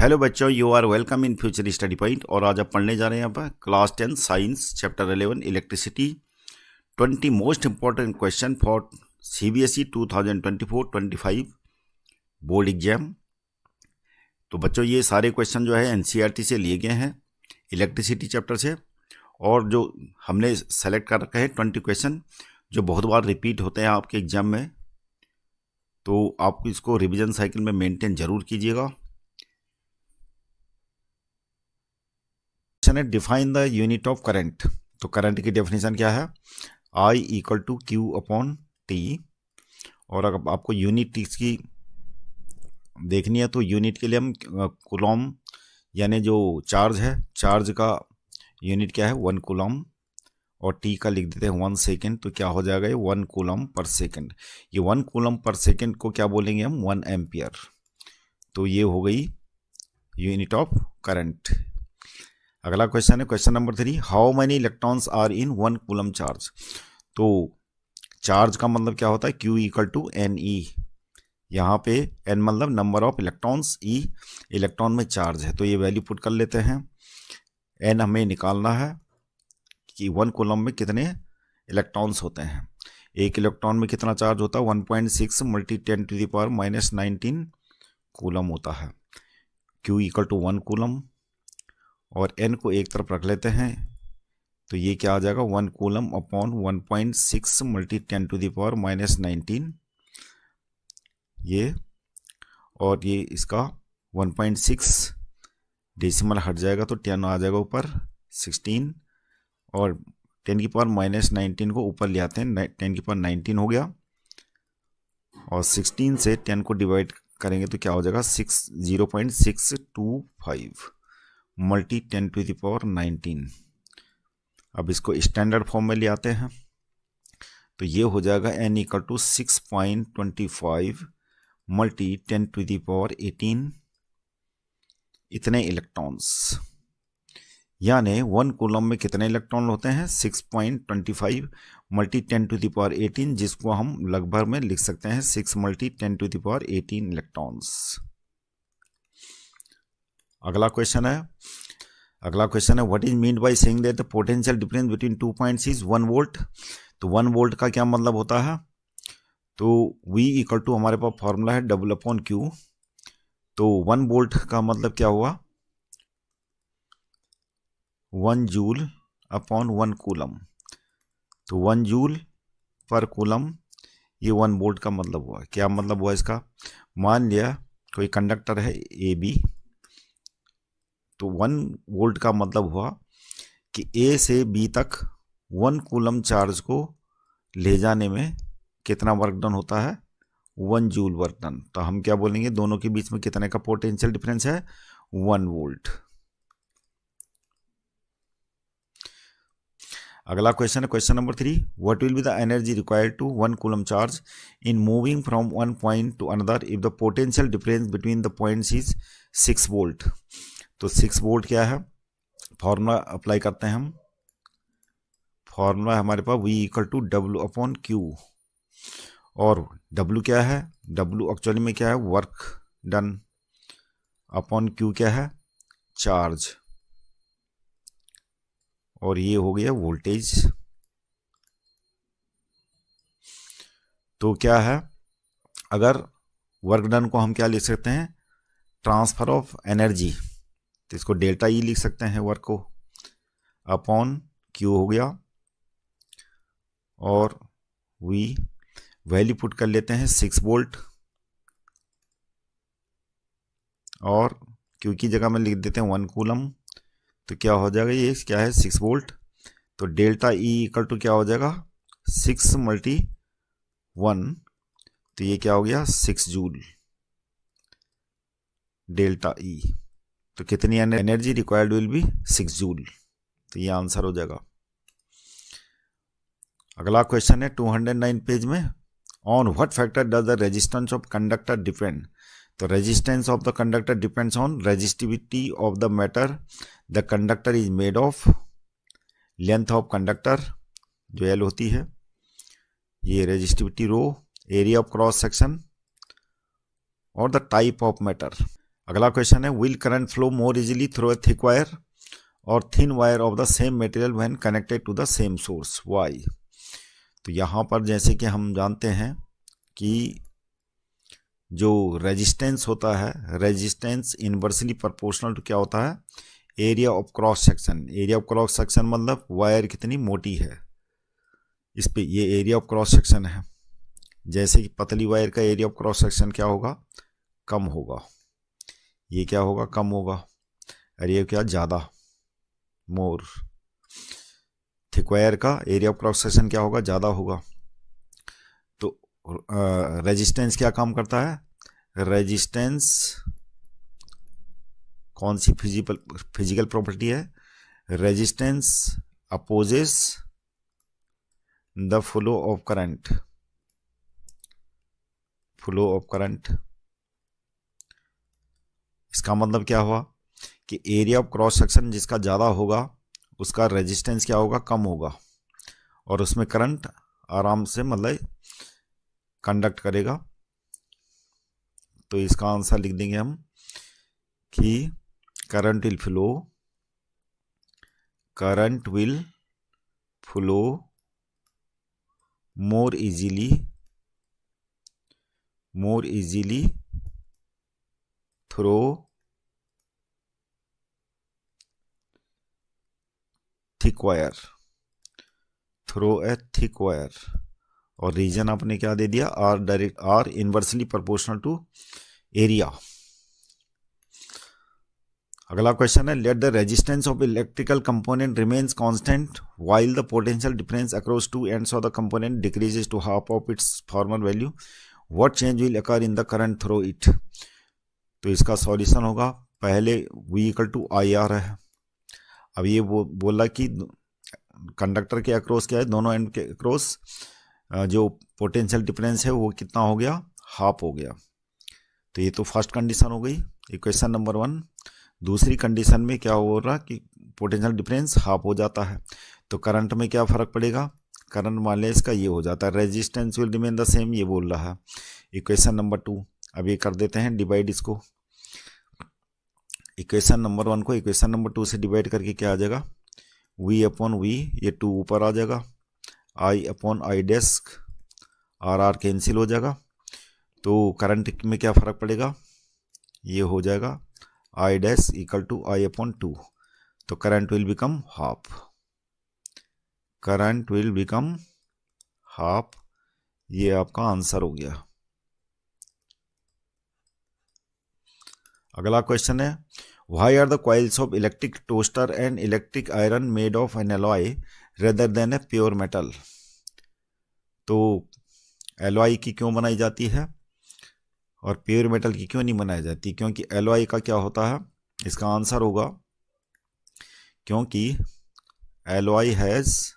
Hello बच्चों, you are welcome in future study point. और आज आप पढ़ने जा रहे हैं यहाँ पर class 10 science chapter 11 electricity 20 most important question for CBSE 2024-25 board exam. तो बच्चों ये सारे क्वेश्चन जो है NCERT से लिए गए हैं इलेक्ट्रिसिटी चैप्टर से, और जो हमने सेलेक्ट कर रखे हैं 20 क्वेश्चन जो बहुत बार रिपीट होते हैं आपके एग्जाम में, तो आप इसको रिविजन साइकिल में मेंटेन जरूर कीजिएगा। है define the unit of current. तो करंट की डेफिनेशन क्या है? I equal to Q upon T. और अगर आपको यूनिट की देखनी है तो यूनिट के लिए हम कूलम यानी जो चार्ज है, चार्ज का यूनिट क्या है 1 कूलम, और टी का लिख देते हैं 1 सेकेंड। तो क्या हो जाएगा ये 1 कूलम पर सेकेंड। ये 1 कूलम पर सेकेंड को क्या बोलेंगे हम? 1 एम्पियर। तो ये हो गई यूनिट ऑफ करंट। अगला क्वेश्चन है question number 3, how many electrons are in 1 coulomb charge. तो चार्ज का मतलब क्या होता है? Q equal to NE। यहाँ पे N मतलब number of electrons, E electron में चार्ज है। तो ये वैल्यू पुट कर लेते हैं। N हमें निकालना है कि 1 कूलम में कितने इलेक्ट्रॉन्स होते हैं। एक इलेक्ट्रॉन में कितना चार्ज होता है? 1.6 मल्टी 10⁻⁻19 कूलम होता है। Q इक्वल टू 1 कूलम और N को एक तरफ रख लेते हैं। तो ये क्या आ जाएगा? 1 कूलम अपॉन 1.6 मल्टी 10⁻⁻19 ये, और ये इसका 1.6 डेसिमल हट जाएगा तो 10 आ जाएगा ऊपर 16, और 10⁻⁻19 को ऊपर ले आते हैं, 10⁻19 हो गया, और 16 से 10 को डिवाइड करेंगे तो क्या हो जाएगा? 0.625 मल्टी 10⁻19। अब इसको स्टैंडर्ड फॉर्म में ले आते हैं तो ये हो जाएगा N इक्वल टू 6.25 मल्टी 10⁻18 इतने इलेक्ट्रॉन्स। यानी 1 कूलम में कितने इलेक्ट्रॉन होते हैं? 6.25 मल्टी 10⁻18, जिसको हम लगभग में लिख सकते हैं 6 मल्टी 10⁻18 इलेक्ट्रॉन्स। अगला क्वेश्चन है what is mean by saying that the potential difference between 2 points is 1 volt. तो 1 वोल्ट का क्या मतलब होता है? तो V इक्वल टू हमारे पास फॉर्मूला है W/Q। तो 1 वोल्ट का मतलब क्या हुआ? 1 जूल अपॉन 1 कूलम। तो 1 जूल पर कूलम, ये 1 वोल्ट का मतलब हुआ। क्या मतलब हुआ इसका? मान लिया कोई कंडक्टर है AB, तो 1 वोल्ट का मतलब हुआ कि A से B तक 1 कूलम चार्ज को ले जाने में कितना वर्क डन होता है? 1 जूल वर्क डन। तो हम क्या बोलेंगे? दोनों के बीच में कितने का पोटेंशियल डिफरेंस है? 1 वोल्ट। अगला क्वेश्चन है question number 3, what will be the energy required to 1 coulomb charge in moving from 1 point to another if the potential difference between the points is 6 volt. तो 6 वोल्ट क्या है? Formula apply करते हैं हम। Formula हमारे पास V equal to W/Q, और W क्या है? W एक्चुअली में क्या है? वर्क डन, अपॉन Q क्या है? चार्ज, और ये हो गया वोल्टेज। तो क्या है? अगर वर्क डन को हम क्या लिख सकते हैं? Transfer of energy. तो इसको डेल्टा E लिख सकते हैं वर्क को, अपॉन Q हो गया, और V वैल्यू पुट कर लेते हैं 6 वोल्ट, और Q की जगह में लिख देते हैं 1 कूलम। तो क्या हो जाएगा? ये क्या है? 6 वोल्ट। तो डेल्टा E इक्वल टू क्या हो जाएगा? 6 मल्टी 1, तो ये क्या हो गया? 6 जूल डेल्टा E। तो कितनी energy required will be? 6 joule. तो ये आंसर हो जाएगा। अगला क्वेश्चन है 209 पेज में, on what factor does the resistance of conductor depend. तो resistance of the conductor depends on resistivity of the matter the conductor is made of, length of conductor जो L होती है, ये resistivity rho, area of cross section, और the type of matter. अगला question है, will current flow more easily through a thick wire और thin wire of the same material when connected to the same source, why? तो यहाँ पर जैसे कि हम जानते हैं कि जो रेजिस्टेंस होता है, रेजिस्टेंस इनवर्सली प्रोपोर्शनल टू क्या होता है, area of cross section. Area of cross section मतलब वायर कितनी मोटी है, इस पे ये एरिया ऑफ क्रॉस सेक्शन है। जैसे कि पतली वायर का एरिया ऑफ क्रॉस सेक्शन क्या होगा, कम होगा। ये क्या होगा, कम होगा। और ये क्या, ज़्यादा, मोर। थिक वायर का एरिया ऑफ क्रॉस सेक्शन क्या होगा, ज़्यादा होगा। तो रेजिस्टेंस क्या काम करता है, रेजिस्टेंस कौन सी फिजिकल प्रॉपर्टी है, resistance opposes the flow of current, flow of current. इसका मतलब क्या हुआ कि एरिया ऑफ क्रॉस सेक्शन जिसका ज़्यादा होगा उसका रेजिस्टेंस क्या होगा, कम होगा, और उसमें करंट आराम से मतलब कंडक्ट करेगा। तो इसका आंसर लिख देंगे हम कि current will flow more easily through thick wire, और रीजन आपने क्या दे दिया, R inversely proportional to area. अगला क्वेश्चन है, let the resistance of electrical component remains constant while the potential difference across two ends of the component decreases to half of its former value, what change will occur in the current through it? तो इसका solution होगा, पहले V = IR है। अब ये बोला कि conductor के अक्रॉस क्या है, दोनों एंड के अक्रॉस जो पोटेंशियल डिफरेंस है वो कितना हो गया, हाफ हो गया। तो ये तो फर्स्ट कंडीशन हो गई, इक्वेशन नंबर 1। दूसरी कंडीशन में क्या हो रहा कि पोटेंशियल डिफरेंस हाफ हो जाता है, तो करंट में क्या फ़र्क पड़ेगा, करंट मान लिया इसका ये हो जाता है, resistance will remain the same, ये बोल रहा है। इक्वेशन नंबर 2, अब ये कर देते हैं डिवाइड इसको, इक्वेशन नंबर 1 को इक्वेशन नंबर 2 से डिवाइड करके क्या आ जाएगा, V/V, ये 2 ऊपर आ जाएगा, I/I डेस्क, R कैंसिल हो जाएगा। तो करंट में क्या फ़र्क पड़ेगा, ये हो जाएगा I डैश = I/2, तो करंट विल बिकम हाफ, ये आपका आंसर हो गया। अगला क्वेश्चन है, why are the coils of electric toaster and electric iron made of an alloy rather than a pure metal? तो एलॉय की क्यों बनाई जाती है और प्योर मेटल की क्यों नहीं बनाई जाती? क्योंकि एलॉय का क्या होता है, इसका आंसर होगा क्योंकि alloy has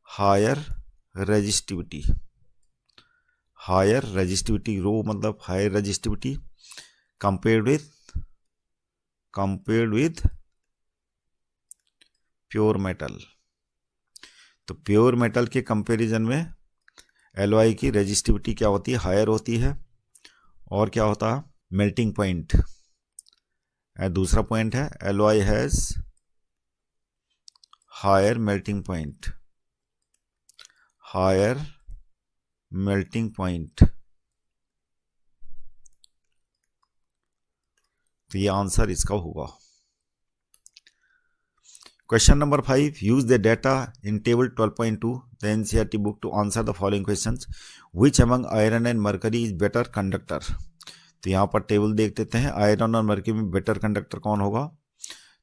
higher resistivity, rho मतलब higher resistivity compared with pure metal. तो प्योर मेटल के कंपैरिजन में एलॉय की रेजिस्टिविटी क्या होती है, हायर होती है, और क्या होता है, मेल्टिंग पॉइंट। दूसरा पॉइंट है alloy has higher melting point, तो ये आंसर इसका होगा। Question number 5, use the data in table 12.2 the NCERT book to answer the following questions, which among iron and mercury is better conductor? तो यहाँ पर table देख लेते हैं, आयरन और मरकरी में बेटर कंडक्टर कौन होगा?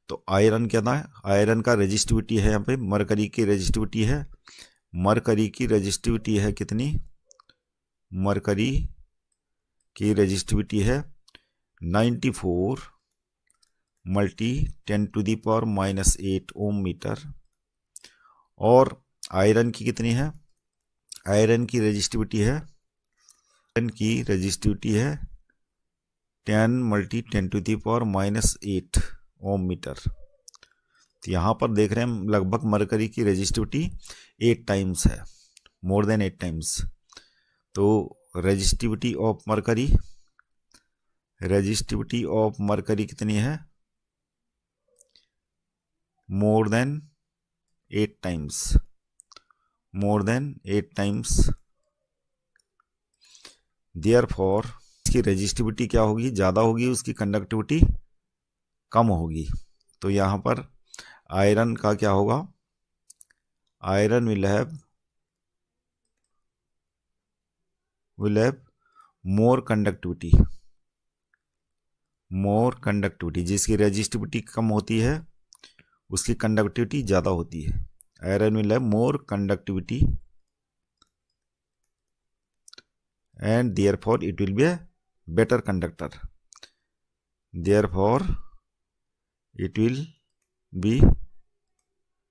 तो आयरन क्या था, आयरन का रेजिस्टिविटी है यहाँ पे, मरकरी की रेजिस्टिविटी है कितनी, मरकरी की रेजिस्टिविटी है 94 × 10⁻⁻8 ओम मीटर, और आयरन की कितनी है, आयरन की रेजिस्टिविटी है 10 × 10⁻⁸ ओम मीटर। तो यहाँ पर देख रहे हैं हम लगभग मरकरी की रेजिस्टिविटी 8 टाइम्स है, मोर देन 8 टाइम्स। तो रेजिस्टिविटी ऑफ मरकरी कितनी है? More than 8 times. देयरफॉर इसकी रेजिस्टिविटी क्या होगी? ज़्यादा होगी, उसकी कंडक्टिविटी कम होगी। तो यहाँ पर आयरन का क्या होगा? Iron will have more conductivity. जिसकी रेजिस्टिविटी कम होती है उसकी कंडक्टिविटी ज़्यादा होती है। Iron will have more conductivity and therefore it will be a better conductor. Therefore it will be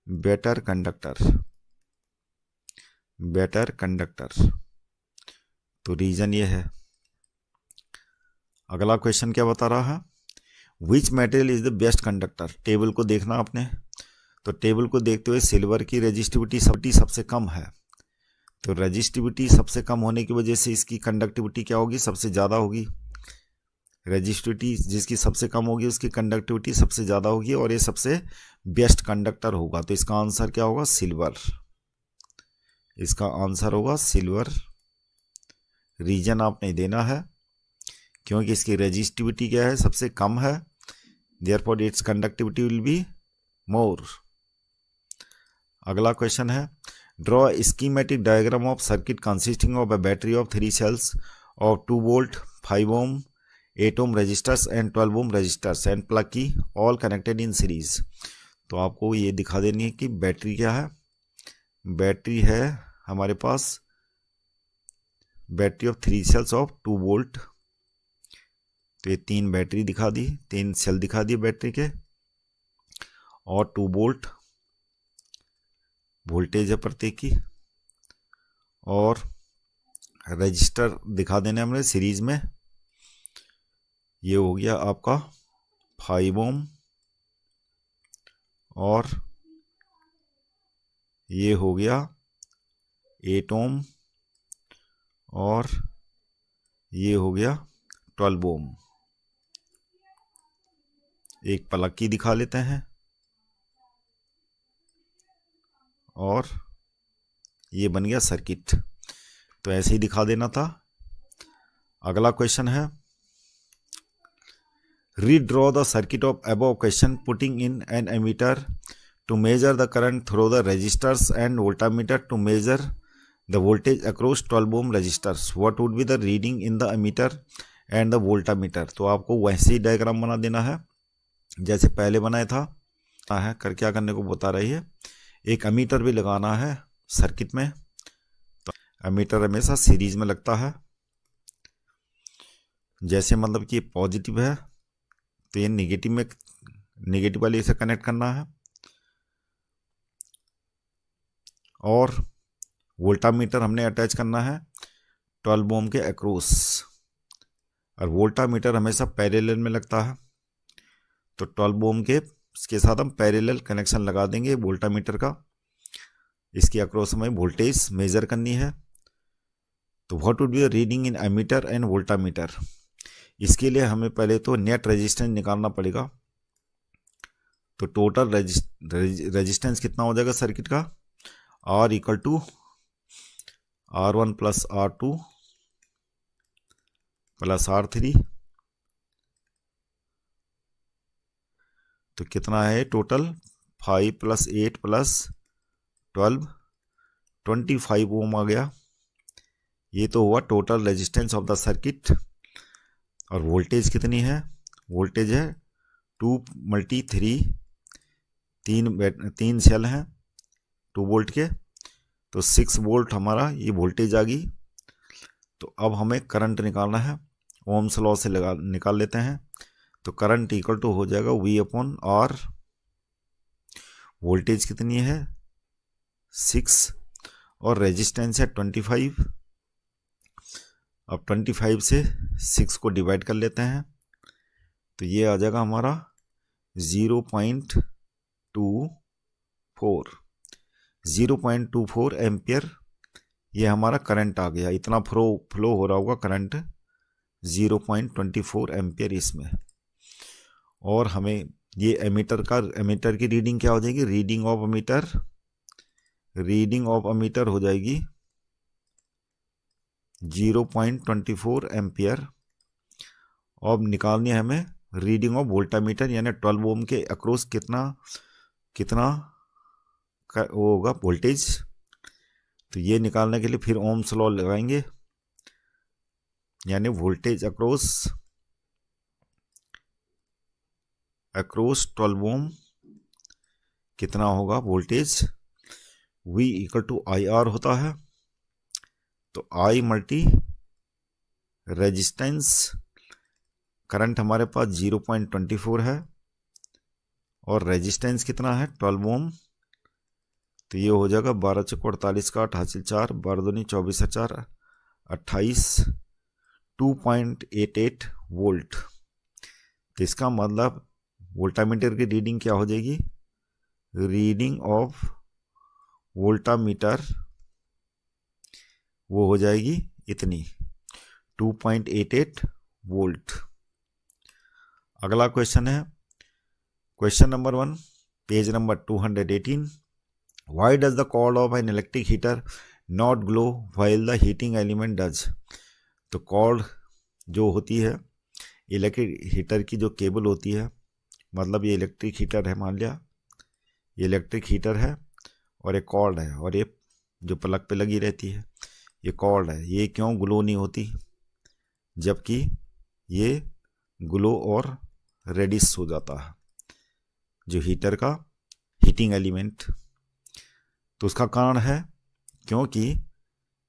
better conductor। तो रीजन ये है। अगला क्वेश्चन क्या बता रहा है? Which material is the best conductor? Table को देखना आपने, तो टेबल को देखते हुए सिल्वर की रेजिस्टिविटी सबसे कम है, तो रेजिस्टिविटी सबसे कम होने की वजह से इसकी कंडक्टिविटी क्या होगी? सबसे ज़्यादा होगी। रेजिस्टिविटी जिसकी सबसे कम होगी उसकी कंडक्टिविटी सबसे ज़्यादा होगी, और ये सबसे बेस्ट कंडक्टर होगा। तो इसका आंसर क्या होगा? सिल्वर। इसका आंसर होगा सिल्वर। रीजन आपने देना है, क्योंकि इसकी रेजिस्टिविटी क्या है? सबसे कम है। Therefore it's conductivity will be more. अगला क्वेश्चन है, draw schematic diagram of circuit consisting of a battery of 3 cells of 2 volt 5 ohm 8 ohm resistors and 12 ohm resistors and plug की all connected in series। तो आपको ये दिखा देनी है कि बैटरी क्या है। बैटरी है हमारे पास battery of 3 cells of 2 volt। तो ये 3 बैटरी दिखा दी, 3 सेल दिखा दिए बैटरी के, और 2 volt वोल्टेज है प्रत्येक की, और रजिस्टर दिखा देने हमने सीरीज में। ये हो गया आपका 5 ohm, और ये हो गया 8 ohm, और ये हो गया 12 ohm। एक प्लग की दिखा लेते हैं, और ये बन गया सर्किट। तो ऐसे ही दिखा देना था। अगला क्वेश्चन है, redraw the circuit of above question putting in an ammeter to measure the current through the resistors and voltmeter to measure the voltage across 12 ohm resistors. What would be the reading in the ammeter and the voltmeter. तो आपको वैसे ही diagram बना देना है जैसे पहले बनाया था। कर क्या करने को बता रही है, एक एमीटर भी लगाना है सर्किट में। तो एमीटर हमेशा सीरीज में लगता है। जैसे मतलब कि पॉजिटिव है तो ये नेगेटिव वाले से कनेक्ट करना है, और वोल्टामीटर हमने अटैच करना है 12 ohm के अक्रॉस, और वोल्टामीटर हमेशा पैरेलल में लगता है। तो 12 ohm के इसके साथ हम पैरेलल कनेक्शन लगा देंगे वोल्टामीटर का। इसके अक्रॉस हमें वोल्टेज मेजर करनी है। तो what would be the reading in ammeter and voltmeter. इसके लिए हमें पहले तो नेट रेजिस्टेंस निकालना पड़ेगा। तो टोटल रेजिस्टेंस कितना हो जाएगा सर्किट का? R equal to R1 plus R2 plus R3। तो कितना है टोटल? 5 प्लस 8 प्लस 12 25 ओम आ गया। ये तो हुआ total resistance of the circuit. और वोल्टेज कितनी है? वोल्टेज है 2 × 3, 3 सेल हैं 2 वोल्ट के, तो 6 वोल्ट हमारा ये वोल्टेज आ गई। तो अब हमें करंट निकालना है, ओम्स लॉ से निकाल लेते हैं। तो करंट इक्वल टू हो जाएगा V/R। वोल्टेज कितनी है? 6, और रेजिस्टेंस है 25। अब 25 से 6 को डिवाइड कर लेते हैं, तो ये आ जाएगा हमारा 0.24 एम्पियर ये हमारा करंट आ गया, इतना फ्लो हो रहा होगा करंट 0.24 एम्पियर इसमें। और हमें ये एमीटर की रीडिंग क्या हो जाएगी, रीडिंग ऑफ एमीटर हो जाएगी 0.24 एम्पियर। अब निकालनी है हमें रीडिंग ऑफ वोल्टामीटर, यानी 12 ओम के अक्रॉस कितना वो होगा वोल्टेज। तो ये निकालने के लिए फिर ओम्स लॉ लगाएंगे, यानी वोल्टेज अक्रॉस 12 ओम कितना होगा voltage, V equal to IR होता है। तो I मल्टी रेजिस्टेंस, करंट हमारे पास 0.24 है और रेजिस्टेंस कितना है 12 ओम। तो ये हो जाएगा 12 चौक 48 का 8 हासिल 4, 12 दूनी 24 4 28, 2.88 वोल्ट। तो इसका मतलब वोल्टामीटर की रीडिंग क्या हो जाएगी, रीडिंग ऑफ वोल्टामीटर वो हो जाएगी इतनी 2.88 वोल्ट। अगला क्वेश्चन है question number 1, page number 218। Why does the coil of an electric heater not glow while the heating element does? तो कॉर्ड जो होती है इलेक्ट्रिक हीटर की, जो केबल होती है, मतलब ये इलेक्ट्रिक हीटर है, मान लिया ये इलेक्ट्रिक हीटर है और एक कॉर्ड है, और ये जो प्लग पे लगी रहती है ये कॉर्ड है, ये क्यों ग्लो नहीं होती, जबकि ये ग्लो और रेडिश हो जाता है जो हीटर का हीटिंग एलिमेंट। तो उसका कारण है क्योंकि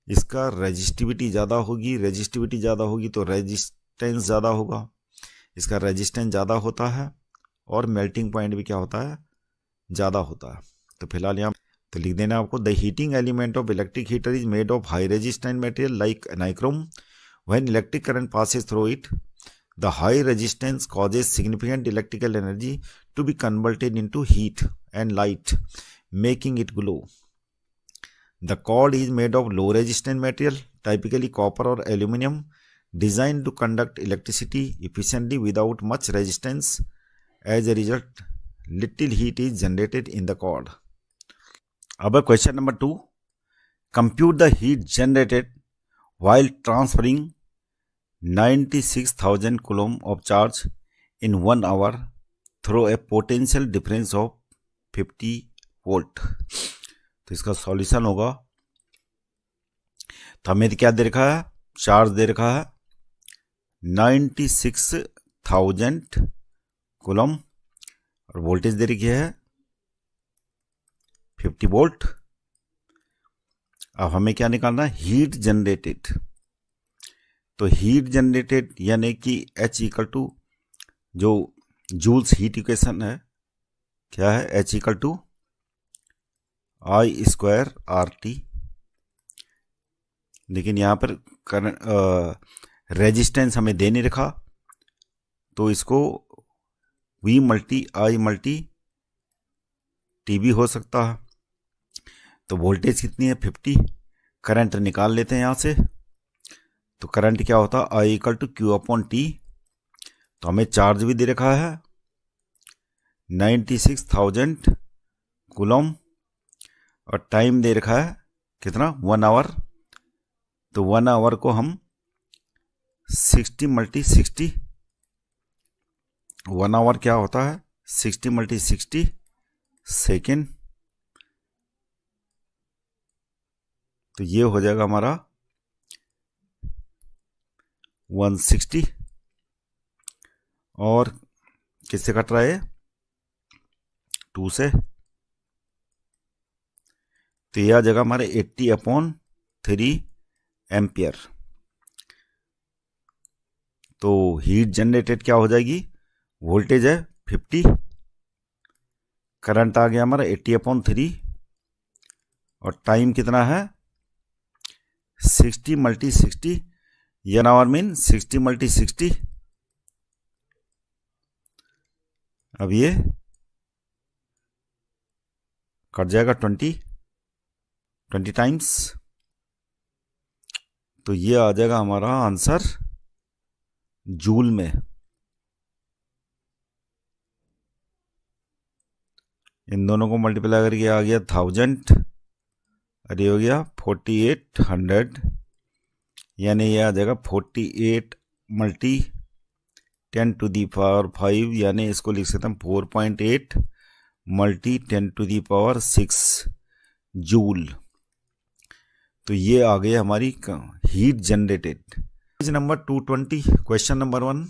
इसका रेजिस्टिविटी ज़्यादा होगी तो रेजिस्टेंस ज़्यादा होगा, इसका रेजिस्टेंस ज़्यादा होता है और मेल्टिंग पॉइंट भी क्या होता है, ज़्यादा होता है। तो फिलहाल यहाँ तो लिख देना आपको, the heating element of electric heater is made of high resistant material like nichrome. When electric current passes through it, the high resistance causes significant electrical energy to be converted into heat and light, making it glow. The cord is made of low resistant material, typically copper or aluminum, designed to conduct electricity efficiently without much resistance. As a result, little heat is generated in the cord. अब question number 2, compute the heat generated while transferring 96,000 coulomb of charge in 1 hour through a potential difference of 50 volt. तो इसका solution होगा, तो हमें क्या दे रखा है, charge दे रखा है 96,000 कूलम और वोल्टेज दे रखी है 50 वोल्ट। अब हमें क्या निकालना है, हीट जनरेटेड। तो हीट जनरेटेड यानी कि H इक्वल टू जो जूल्स हीट इक्वेशन है क्या है, H equal to I² RT। लेकिन यहाँ पर रेजिस्टेंस हमें दे नहीं रखा, तो इसको V multi I multi T भी हो सकता है। तो वोल्टेज कितनी है 50, करंट निकाल लेते हैं यहाँ से। तो करंट क्या होता है, I इक्वल टू Q/T। तो हमें चार्ज भी दे रखा है 96,000 कूलम और टाइम दे रखा है कितना, 1 आवर। तो 1 आवर को हम 60 मल्टी 60, 1 आवर क्या होता है 60 मल्टी 60 सेकेंड। तो ये हो जाएगा हमारा 160, और किससे कट रहा है 2 से। तो यह जगह हमारे 80/3 एम्पियर। तो हीट जनरेटेड क्या हो जाएगी, वोल्टेज है 50, करंट आ गया हमारा 80/3 और टाइम कितना है 60 multi 60, an hour mean 60 multi 60। अब ये कट जाएगा 20 टाइम्स, तो ये आ जाएगा हमारा आंसर जूल में। इन दोनों को मल्टीप्लाई करके आ गया 1000 और ये हो गया 4800, यानी ये आ जाएगा 48 मल्टी 10⁵, यानी इसको लिख सकते हैं 4.8 मल्टी 10⁶ जूल। तो ये आ गई हमारी heat generated. Page number 220, question number 1,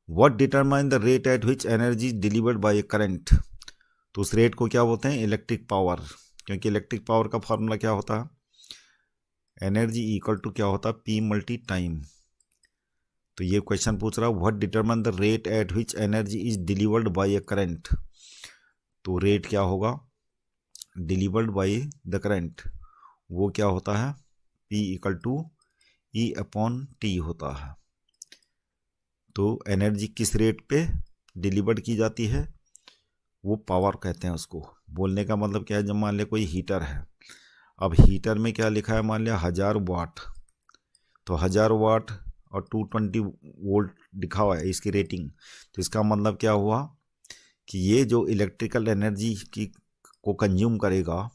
what determine the rate at which energy delivered by A current. तो उस रेट को क्या बोलते हैं, इलेक्ट्रिक पावर, क्योंकि इलेक्ट्रिक पावर का फॉर्मूला क्या होता है, एनर्जी इक्वल टू क्या होता है, पी मल्टी टाइम। तो ये क्वेश्चन पूछ रहा है what determine the rate at which energy is delivered by A current. तो रेट क्या होगा, डिलीवर्ड बाय द करंट, वो क्या होता है, P इक्वल टू E/T होता है। तो एनर्जी किस रेट पे डिलीवर्ड की जाती है, वो पावर कहते हैं उसको। बोलने का मतलब क्या है, जब मान लिया कोई हीटर है, अब हीटर में क्या लिखा है, मान लिया 1000 वाट, तो 1000 वाट और 220 वोल्ट लिखा हुआ है इसकी रेटिंग। तो इसका मतलब क्या हुआ कि ये जो इलेक्ट्रिकल एनर्जी की को कंज्यूम करेगा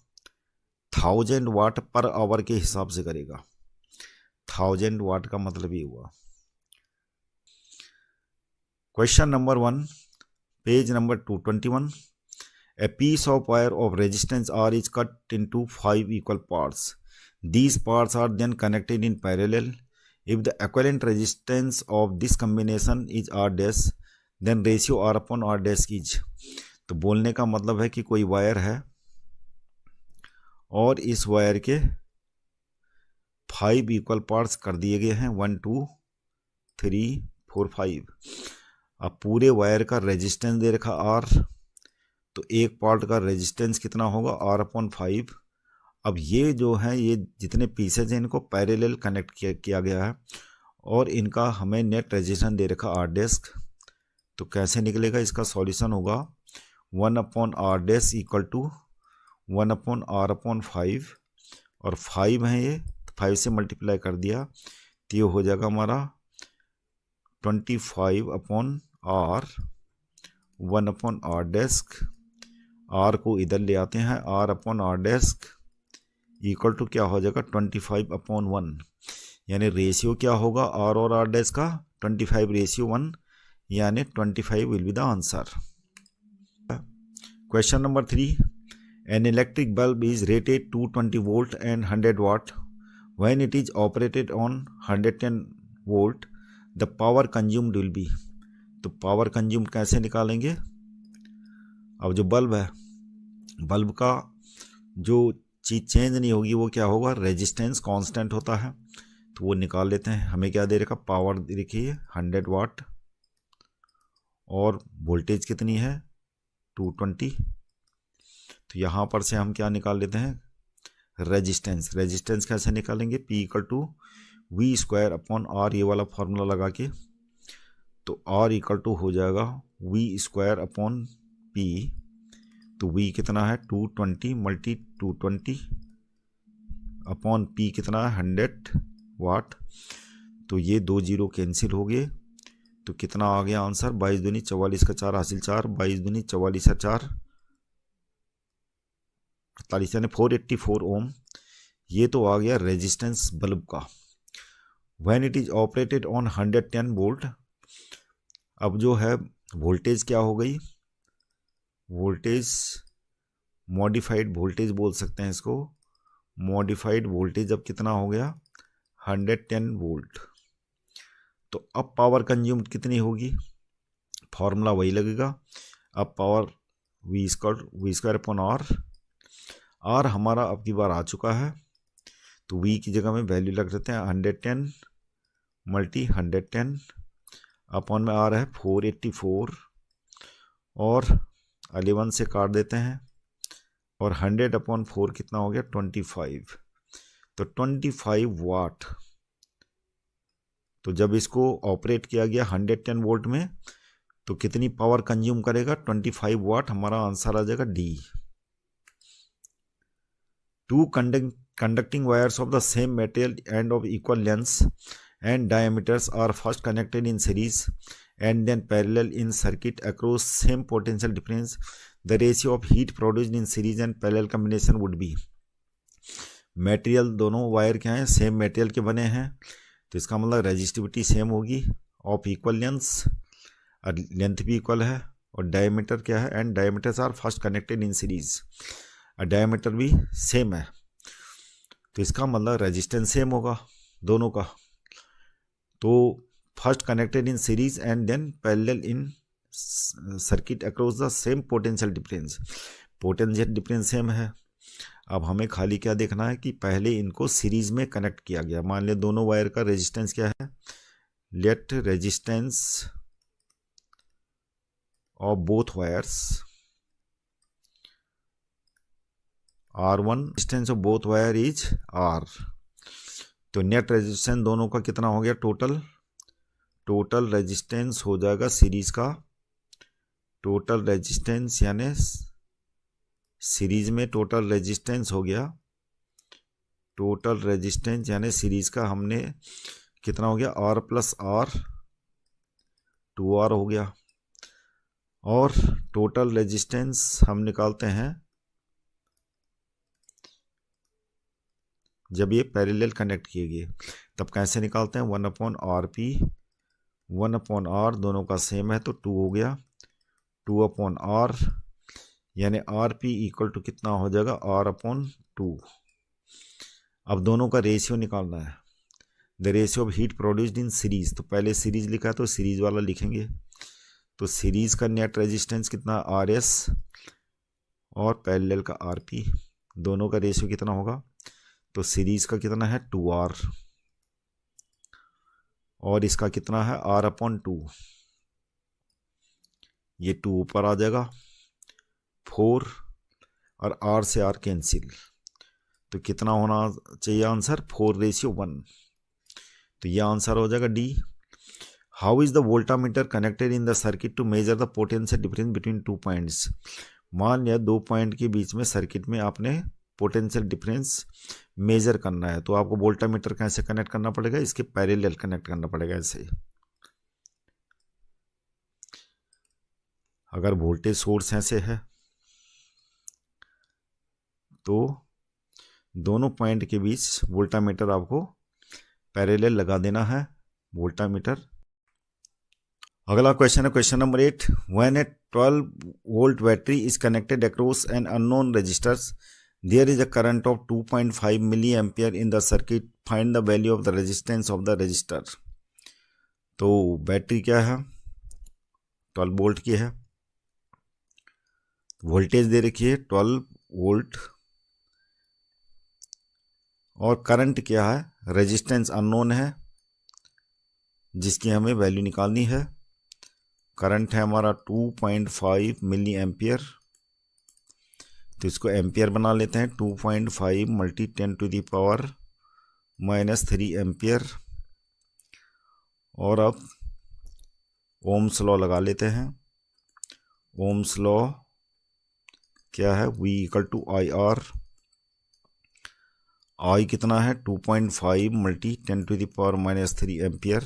1000 वाट पर आवर के हिसाब से करेगा। 1000 वाट का मतलब ये हुआ। Question number 1, page number 221, a piece of wire of resistance R is cut into 5 equal parts. These parts are then connected in parallel. If the equivalent resistance of this combination is R dash, then ratio R upon R dash is। तो बोलने का मतलब है कि कोई wire है और इस वायर के 5 इक्वल पार्ट्स कर दिए गए हैं, 1 2 3 4 5। अब पूरे वायर का रेजिस्टेंस दे रखा R, तो एक पार्ट का रेजिस्टेंस कितना होगा, R/5। अब ये जो है, ये जितने पीसेज हैं इनको पैरेलल कनेक्ट किया गया है और इनका हमें नेट रेजिस्टेंस दे रखा R डैश। तो कैसे निकलेगा, इसका सॉल्यूशन होगा 1/R dash equal to 1/R/5, और 5 है ये, 5 से मल्टीप्लाई कर दिया तो ये हो जाएगा हमारा 25/R, 1/R डैश। R को इधर ले आते हैं, R/R डैश इक्वल टू क्या हो जाएगा 25/1, यानी रेशियो क्या होगा R और R डैश का 25:1, यानी 25 will be the answer. Question number 3, an electric bulb is rated 220 volt and 100 watt. When it is operated on 110 volt the power consumed will be. तो पावर कंज्यूम्ड कैसे निकालेंगे, अब जो बल्ब है, bulb का जो चीज़ चेंज नहीं होगी वो क्या होगा, रेजिस्टेंस कांस्टेंट होता है, तो वो निकाल लेते हैं। हमें क्या दे रखा, पावर देखिए 100 वाट और वोल्टेज कितनी है 220। तो यहाँ पर से हम क्या निकाल लेते हैं, रेजिस्टेंस। रेजिस्टेंस कैसे निकालेंगे, P इक्वल टू V²/R, ये वाला फॉर्मूला लगा के। तो R इक्वल टू हो जाएगा V²/P। तो V कितना है 220 मल्टी 220 अपॉन P कितना है 100 वाट। तो ये 2 जीरो कैंसिल हो गए, तो कितना आ गया आंसर, 22 दूनी 44 का 4 हासिल 4, 22 दूनी 44 का 4 48, यानी 484 ओम। ये तो आ गया रेजिस्टेंस बल्ब का। When it is operated on 110 volt, अब जो है वोल्टेज क्या हो गई, वोल्टेज मॉडिफाइड वोल्टेज बोल सकते हैं इसको। मॉडिफाइड वोल्टेज अब कितना हो गया 110 वोल्ट। तो अब पावर कंज्यूम्ड कितनी होगी, फॉर्मूला वही लगेगा। अब पावर V²/R, R हमारा अब की बार आ चुका है, तो V की जगह में वैल्यू लग देते हैं 110 मल्टी 110 अपॉन में R है 484 और 11 से काट देते हैं, और 100/4 कितना हो गया 25। तो 25 वाट। तो जब इसको ऑपरेट किया गया 110 वोल्ट में, तो कितनी पावर कंज्यूम करेगा 25 वाट। हमारा आंसर आ जाएगा D. Two conducting wires of the same material and of equal lengths and diameters are first connected in series and then parallel in circuit across same potential difference. The ratio of heat produced in series and parallel combination would be. Material दोनों wire क्या हैं, same material के बने हैं, तो इसका मतलब resistivity same होगी, ऑफ इक्वल लेंथ्स, और लेंथ भी इक्वल है, और डायमीटर क्या है, and diameters are first connected in series, और डायमीटर भी सेम है, तो इसका मतलब रेजिस्टेंस सेम होगा दोनों का. तो first connected in series and then parallel in circuit across the same potential difference. Potential difference same है. अब हमें खाली क्या देखना है कि पहले इनको सीरीज में कनेक्ट किया गया. मान लिया दोनों वायर का रेजिस्टेंस क्या है, let resistance of both wires R1, resistance of both wire is R. तो नेट रेजिस्टेंस दोनों का कितना हो गया, टोटल रेजिस्टेंस हो जाएगा सीरीज का, टोटल रेजिस्टेंस यानी सीरीज में टोटल रेजिस्टेंस हो गया, टोटल रेजिस्टेंस यानी सीरीज का हमने कितना हो गया, R प्लस R 2R हो गया. और टोटल रेजिस्टेंस हम निकालते हैं जब ये पैरेलल कनेक्ट किए गए, तब कैसे निकालते हैं, 1/RP 1/R दोनों का सेम है तो 2 हो गया, 2/R यानी RP इक्वल टू कितना हो जाएगा, R/2. अब दोनों का रेशियो निकालना है, the ratio of heat produced in series. तो पहले सीरीज लिखा है तो सीरीज वाला लिखेंगे. तो सीरीज का नेट रेजिस्टेंस कितना, RS, और पैरेलल का RP, दोनों का रेशियो कितना होगा, तो सीरीज का कितना है 2R, और इसका कितना है R/2. ये 2 ऊपर आ जाएगा, 4 और R से R कैंसिल, तो कितना होना चाहिए आंसर, 4:1. तो यह आंसर हो जाएगा D. How is the voltameter connected in the circuit to measure the potential difference between 2 points. मान लिया 2 पॉइंट के बीच में सर्किट में आपने पोटेंशियल डिफरेंस मेजर करना है, तो आपको वोल्टामीटर कैसे कनेक्ट करना पड़ेगा, इसके पैरेलल कनेक्ट करना पड़ेगा ऐसे. अगर वोल्टेज सोर्स ऐसे है तो दोनों पॉइंट के बीच वोल्टामीटर आपको पैरेलल लगा देना है, वोल्टामीटर. अगला क्वेश्चन है question number 8. When a 12 volt battery is connected across an unknown resistors, there is a current of 2.5 milliampere in the circuit. Find the value of the resistance of the resistor. तो battery क्या है, 12 volt की है, voltage दे रखी है 12 volt, और current क्या है, रेजिस्टेंस अननोन है जिसकी हमें वैल्यू निकालनी है. करंट है हमारा 2.5 मिली एम्पियर, तो इसको एम्पियर बना लेते हैं. 2.5 × 10⁻³ एम्पियर. और अब ओम्स लॉ लगा लेते हैं. ओम्स लॉ क्या है, V = IR. I कितना है, 2.5 × 10⁻³ एम्पियर.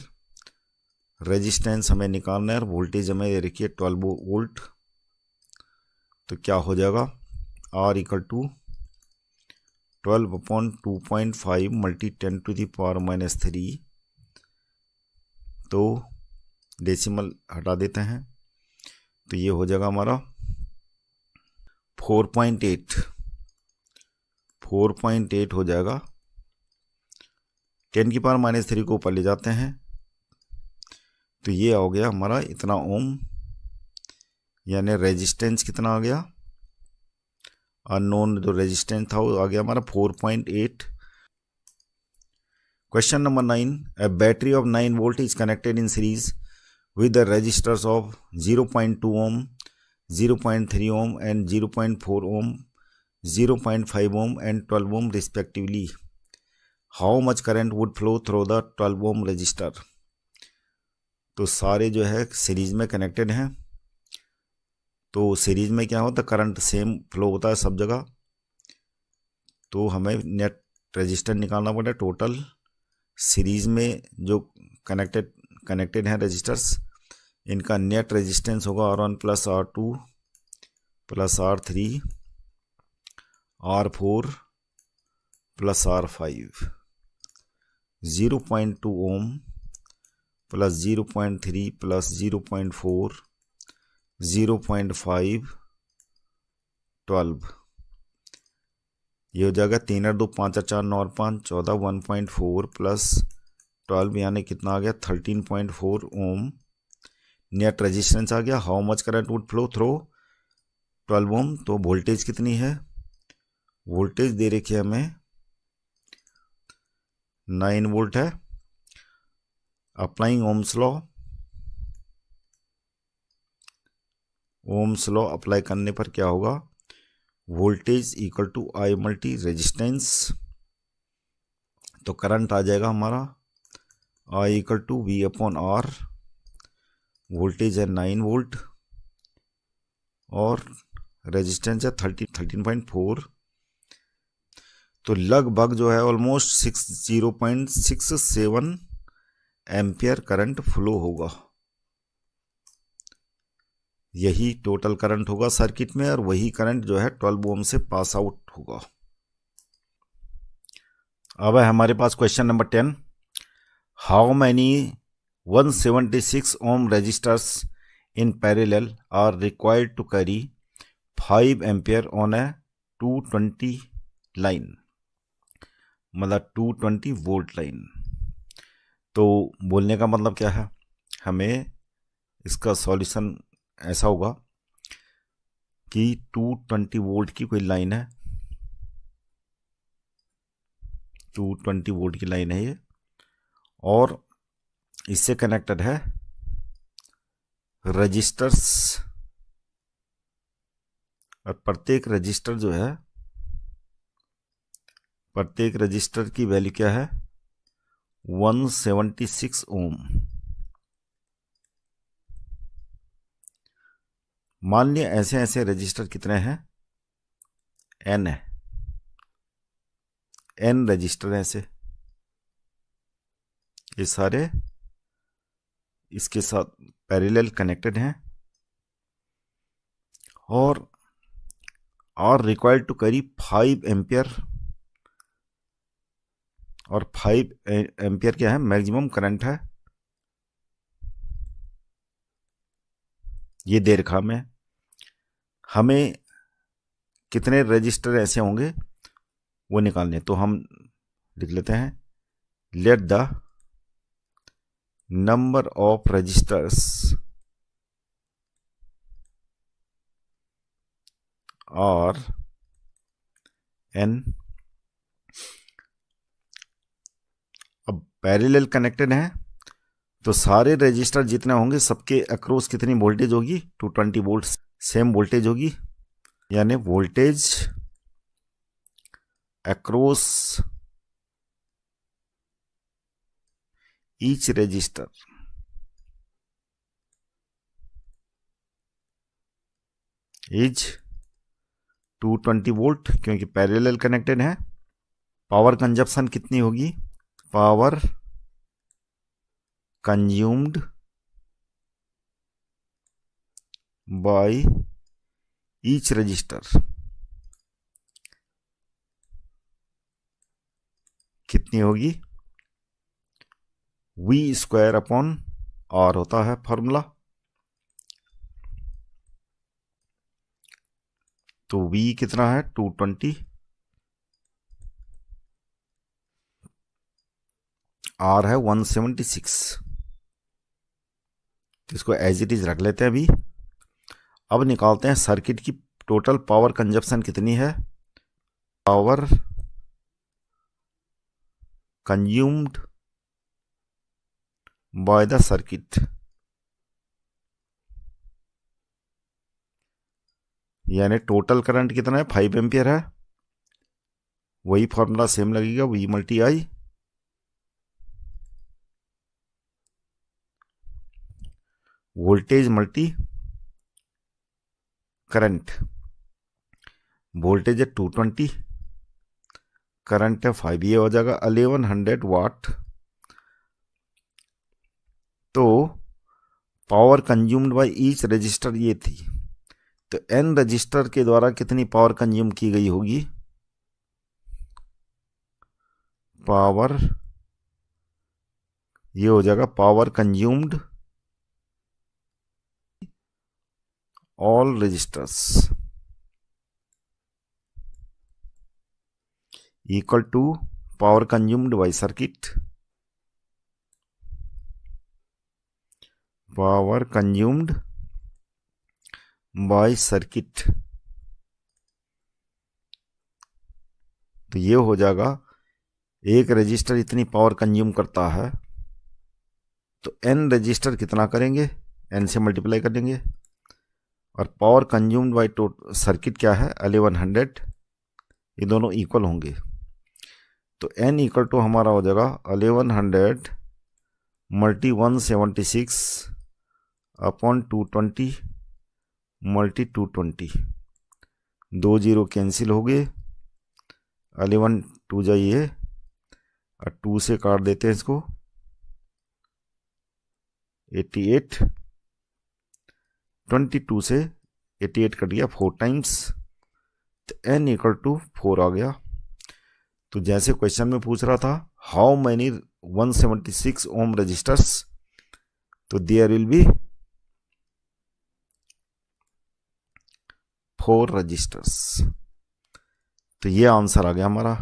रेजिस्टेंस हमें निकालना है, वोल्टेज हमें ये रखिए 12 वोल्ट. तो क्या हो जाएगा, R = 12/2.5 × 10⁻³ तो डेसिमल हटा देते हैं, तो ये हो जाएगा हमारा 4.8 हो जाएगा. 10⁻³ को ऊपर ले जाते हैं, तो ये हो गया हमारा इतना ओम, यानी रेजिस्टेंस कितना आ गया, अननोन जो रेजिस्टेंस था वो आ गया हमारा 4.8. Question number 9. A battery of 9 volt is connected in series with the resistors of 0.2 ohm, 0.3 ohm and 0.4 ohm, 0.5 ohm and 12 ohm respectively. How much current would flow through the 12 ohm resistor? तो सारे जो है series में connected हैं, तो series में क्या होता है, करंट सेम फ्लो होता है सब जगह. तो हमें नेट रेजिस्टेंस निकालना पड़ेगा टोटल सीरीज में जो कनेक्टेड हैं रजिस्टर्स, इनका नेट रेजिस्टेंस होगा R1 plus R2 plus R3 R4 plus R5, 0.2 ohm plus 0.3 plus 0.4 0.5 12, ये हो जाएगा 3 और 2 5 और 4 9 और 5 14 1.4 प्लस 12 यानी कितना आ गया 13.4 ओम नेट रेजिस्टेंस आ गया। How much current would flow through 12 ओम, तो वोल्टेज कितनी है, वोल्टेज दे रखी है हमें 9 वोल्ट है। अप्लाइंग ओम्स लॉ अप्लाई करने पर क्या होगा, voltage equal to I multi resistance, तो करंट आ जाएगा हमारा I equal to V upon R, voltage है 9 वोल्ट और रेजिस्टेंस है 13.4, तो लगभग जो है ऑलमोस्ट 0.67 एम्पियर करंट फ्लो होगा। यही टोटल करंट होगा सर्किट में और वही करंट जो है 12 ओम से पास आउट होगा। अब है हमारे पास question number 10, how many 176 ohm resistors in parallel are required to carry 5 ampere on a 220 line, मतलब 220 वोल्ट लाइन। तो बोलने का मतलब क्या है, हमें इसका सॉल्यूशन ऐसा होगा कि 220 वोल्ट की कोई लाइन है, 220 वोल्ट की लाइन है ये, और इससे कनेक्टेड है रजिस्टर्स, और प्रत्येक रजिस्टर जो है, प्रत्येक रजिस्टर की वैल्यू क्या है 176 ओम। मान लिया ऐसे ऐसे रजिस्टर कितने हैं, n है, n रजिस्टर ऐसे, ये सारे इसके साथ पैरेलल कनेक्टेड हैं और are required to carry 5 ampere, और 5 एम्पियर क्या है, मैक्सिमम करंट है। ये दे रखा में हमें कितने रजिस्टर ऐसे होंगे वो निकालने, तो हम लिख लेते हैं let the number of resistors are n। अब पैरेलल कनेक्टेड है तो सारे रजिस्टर जितने होंगे सबके अक्रॉस कितनी वोल्टेज होगी 220 वोल्ट सेम वोल्टेज होगी, यानी voltage across each resistor is 220 volt, क्योंकि पैरेलल कनेक्टेड है। पावर कंजप्शन कितनी होगी, power consumed by each resistor कितनी होगी, V स्क्वायर अपॉन R होता है फॉर्मूला, तो V कितना है 220, R है 176, तो इसको एज इट इज रख लेते हैं अभी। अब निकालते हैं सर्किट की टोटल पावर कंजप्शन कितनी है, power consumed by the circuit, यानी टोटल करंट कितना है 5 एम्पियर है, वही फॉर्मूला सेम लगेगा V मल्टी आई, वोल्टेज मल्टी करंट, वोल्टेज है 220 करंट है 5, ये हो जाएगा 1100 वाट। तो power consumed by each resistor ये थी, तो n रजिस्टर के द्वारा कितनी पावर कंज्यूम की गई होगी? पावर, ये हो जाएगा power consumed all resistors equal to power consumed by circuit, power consumed by circuit. तो ये हो जाएगा, एक रजिस्टर इतनी पावर कंज्यूम करता है, तो n रजिस्टर कितना करेंगे? n से मल्टीप्लाई कर देंगे, और पावर कंज्यूम्ड बाय सर्किट क्या है? 1100, ये दोनों इक्वल होंगे। तो n इक्वल टू हमारा हो जाएगा 1100 multi 176 upon 220 multi 220, 2 zero cancel हो गए, 11 2 जाइए और 2 से काट देते हैं इसको, 88, 22 से 88 कट गया 4 टाइम्स, तो n इक्वल टू 4 आ गया। तो जैसे क्वेश्चन में पूछ रहा था हाउ मैनी 176 ओम रजिस्टर्स, तो देयर विल बी 4 रजिस्टर्स। तो ये आंसर आ गया हमारा।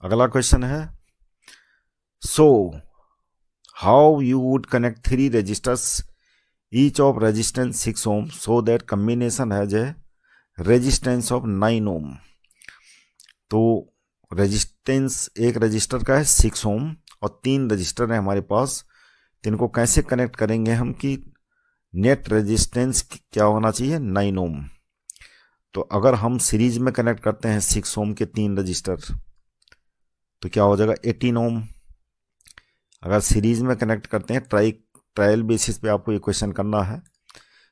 अगला क्वेश्चन है, so how you would connect 3 resistors each of resistance 6 ohm so that combination has a resistance of 9 ohm. तो रेजिस्टेंस एक रजिस्टर का है 6 ओम और 3 रजिस्टर है हमारे पास, तो इनको कैसे कनेक्ट करेंगे हम कि नेट रेजिस्टेंस क्या होना चाहिए? 9 ओम। तो अगर हम सीरीज में कनेक्ट करते हैं 6 ओम के 3 रजिस्टर, तो क्या हो जाएगा? 18 ओम। अगर सीरीज में कनेक्ट करते हैं, ट्रायल बेसिस पे आपको ये क्वेश्चन करना है,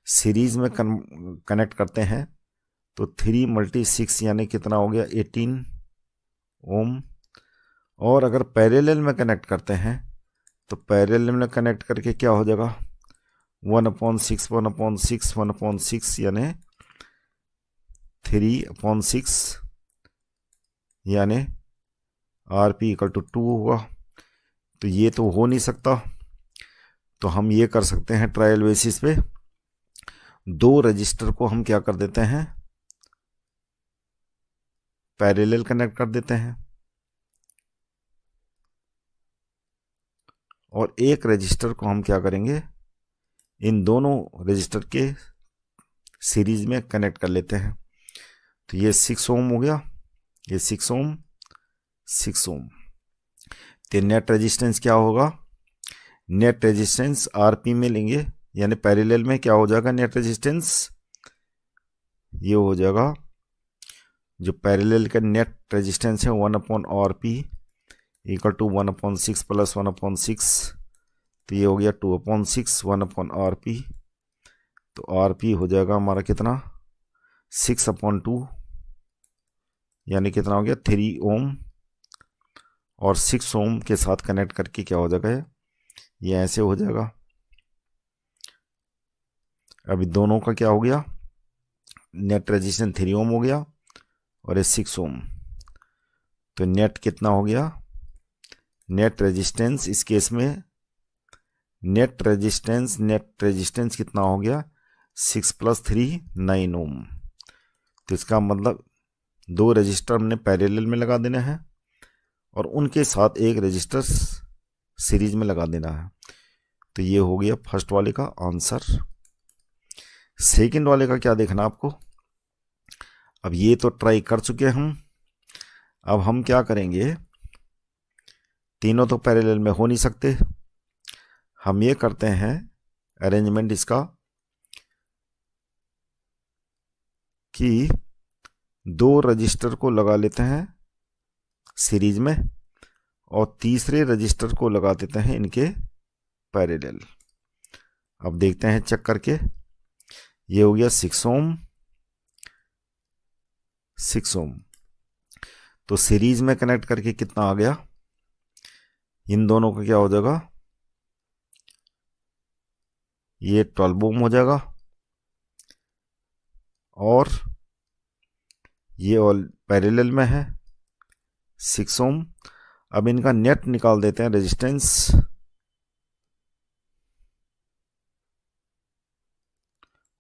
सीरीज में कनेक्ट करते हैं तो 3 मल्टी 6 यानी कितना हो गया? 18 ओम। और अगर पैरेलल में कनेक्ट करते हैं तो पैरेलल में कनेक्ट करके क्या हो जाएगा? 1/6 1/6 1/6 यानी 3/6 यानी RP इक्वल टू 2 होगा। तो ये तो हो नहीं सकता, तो हम ये कर सकते हैं ट्रायल बेसिस पे, 2 रजिस्टर को हम क्या कर देते हैं? पैरेलल कनेक्ट कर देते हैं, और एक रजिस्टर को हम क्या करेंगे? इन दोनों रजिस्टर के सीरीज में कनेक्ट कर लेते हैं। तो ये 6 ओम हो गया, ये 6 ओम 6 ओम। तो नेट रेजिस्टेंस क्या होगा? नेट रेजिस्टेंस RP में लेंगे, यानी पैरेलल में क्या हो जाएगा नेट रेजिस्टेंस? ये हो जाएगा, जो पैरेलल का नेट रेजिस्टेंस है 1/RP इक्वल टू 1/6 प्लस 1/6, तो ये हो गया 2/6 1/RP। तो RP हो जाएगा हमारा कितना? 6/2 यानी कितना हो गया? 3 ओम। और 6 ओम के साथ कनेक्ट करके क्या हो जाएगा? ये ऐसे हो जाएगा। अभी दोनों का क्या हो गया? नेट रेजिस्टेंस 3 ओम हो गया और ये 6 ओम। तो नेट कितना हो गया? नेट रेजिस्टेंस इस केस में नेट रेजिस्टेंस कितना हो गया? 6 + 3 9 ओम। तो इसका मतलब 2 रजिस्टर हमने पैरेलल में लगा देना है और उनके साथ एक रजिस्टर सीरीज में लगा देना है। तो ये हो गया फर्स्ट वाले का आंसर। सेकंड वाले का क्या देखना आपको? अब ये तो ट्राई कर चुके हम, अब हम क्या करेंगे? तीनों तो पैरेलल में हो नहीं सकते, हम ये करते हैं अरेंजमेंट इसका कि 2 रजिस्टर को लगा लेते हैं सीरीज में और तीसरे रजिस्टर को लगा देते हैं इनके पैरेलल। अब देखते हैं चेक करके। ये हो गया 6 ओम 6 ओम। तो सीरीज में कनेक्ट करके कितना आ गया, इन दोनों का क्या हो जाएगा, ये 12 ओम हो जाएगा और ये ऑल पैरेलल में है 6 ओम। अब इनका नेट निकाल देते हैं रेजिस्टेंस।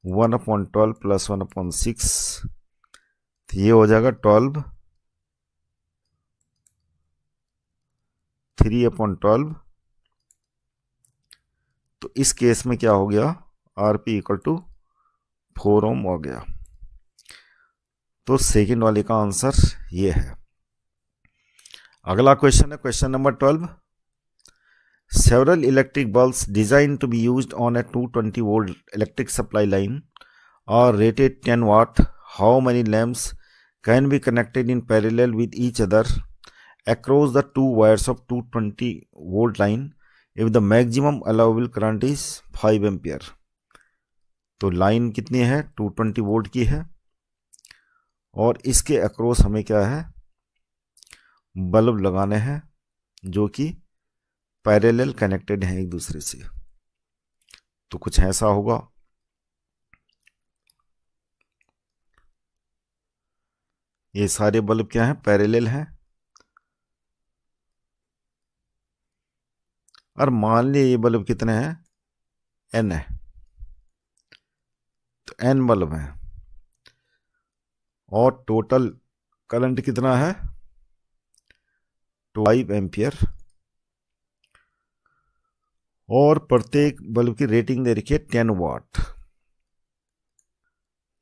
1/12 प्लस 1/6, तो ये हो जाएगा 12, 3/12। तो इस केस में क्या हो गया, RP इक्वल टू 4 ओम हो गया। तो सेकेंड वाले का आंसर ये है। अगला क्वेश्चन है question number 12। Several electric bulbs designed to be used on a 220 volt electric supply line are rated 10 watt. How many lamps can be connected in parallel with each other across the two wires of 220 volt line if the maximum allowable current is 5 ampere? तो line कितनी है, 220 volt की है और इसके across हमें क्या है, बल्ब लगाने हैं जो कि पैरेलल कनेक्टेड हैं एक दूसरे से। तो कुछ ऐसा होगा, ये सारे बल्ब क्या हैं, पैरेलल हैं। और मान लिए ये बल्ब कितने हैं, n है, तो n बल्ब हैं और टोटल करंट कितना है, 5 एम्पियर और प्रत्येक बल्ब की रेटिंग दे रखी है 10 वाट,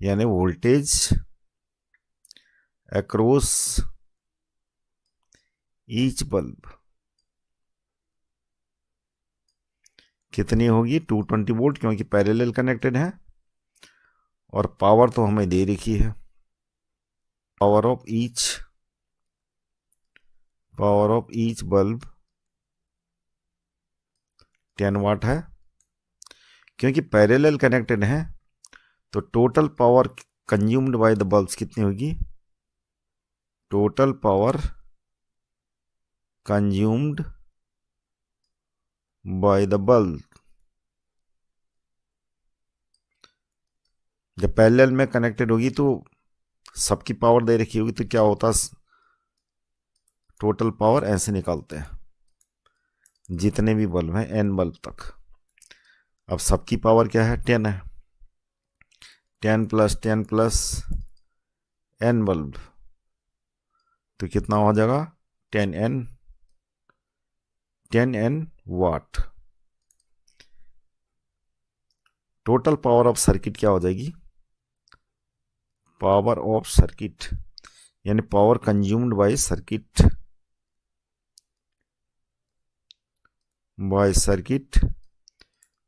यानी वोल्टेज अक्रॉस ईच बल्ब कितनी होगी, 220 वोल्ट, क्योंकि पैरेलल कनेक्टेड है। और पावर तो हमें दे रखी है, पावर ऑफ ईच बल्ब 10 वाट है। क्योंकि पैरेलल कनेक्टेड है तो total power consumed by the bulbs कितनी होगी, total power consumed by the bulb, जब पैरेलल में कनेक्टेड होगी तो सबकी पावर दे रखी होगी, तो क्या होता, टोटल पावर ऐसे निकालते हैं जितने भी बल्ब हैं n बल्ब तक। अब सबकी पावर क्या है, 10 है, 10 प्लस 10 प्लस n बल्ब, तो कितना हो जाएगा, 10n watt. Total power of circuit क्या हो जाएगी, पावर ऑफ सर्किट यानी power consumed by circuit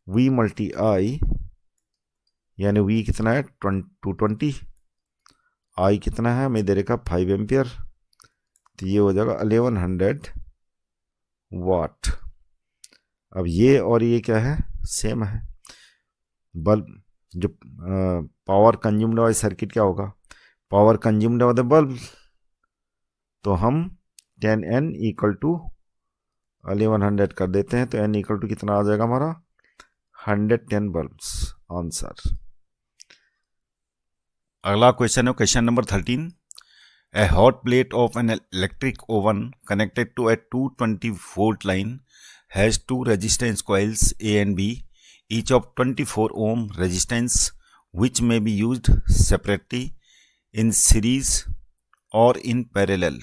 V multi I, यानी V कितना है 220, I कितना है हमें दे रखा 5 एम्पियर, तो ये हो जाएगा 1100 वाट। अब ये और ये क्या है, सेम है, बल्ब जो पावर कंज्यूम्ड बाय सर्किट क्या होगा, power consumed by the bulb, तो हम 10n इक्वल टू 1100 कर देते हैं, तो n इक्वल टू कितना आ जाएगा हमारा 110 बल्ब्स, आंसर। अगला क्वेश्चन है question number 13। A hot plate of an electric oven connected to a 220 volt line has two resistance coils A and B, each of 24 ohm resistance, which may be used separately, in series or in parallel.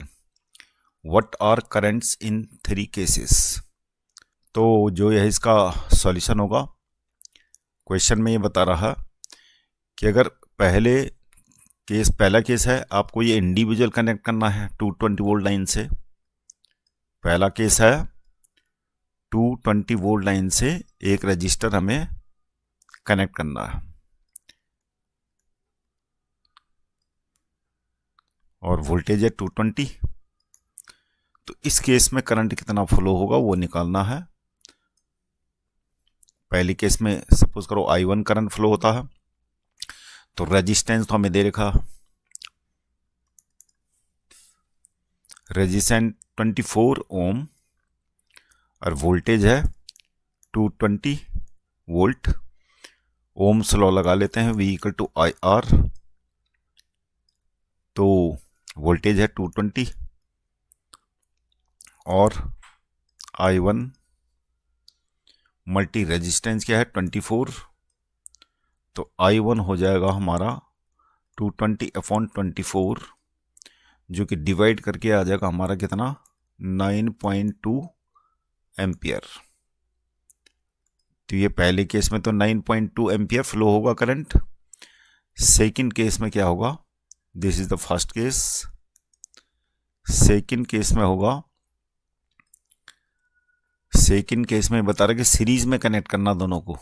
What are currents in three cases? तो जो यह इसका solution होगा, question में ये बता रहा कि अगर पहला केस है, आपको ये इंडिविजुअल कनेक्ट करना है 220 वोल्ट लाइन से। पहला केस है 220 वोल्ट लाइन से एक रजिस्टर हमें कनेक्ट करना है और वोल्टेज है 220। तो इस केस में करंट कितना फ्लो होगा वो निकालना है। पहले केस में सपोज करो I1 करंट फ्लो होता है, तो रेजिस्टेंस तो हमें दे रखा रेजिस्टेंस 24 ओम और वोल्टेज है 220 वोल्ट। ओम्स लॉ लगा लेते हैं, V equal to I R. तो वोल्टेज है 220 और I1 मल्टी रेजिस्टेंस क्या है 24, तो I1 हो जाएगा हमारा 220/24, जो कि डिवाइड करके आ जाएगा हमारा कितना 9.2 एम्पियर। तो ये पहले केस में तो 9.2 एम्पियर फ्लो होगा करंट। सेकंड केस में क्या होगा, this is the first case, second case में होगा, सेकंड केस में बता रहा कि सीरीज में कनेक्ट करना दोनों को।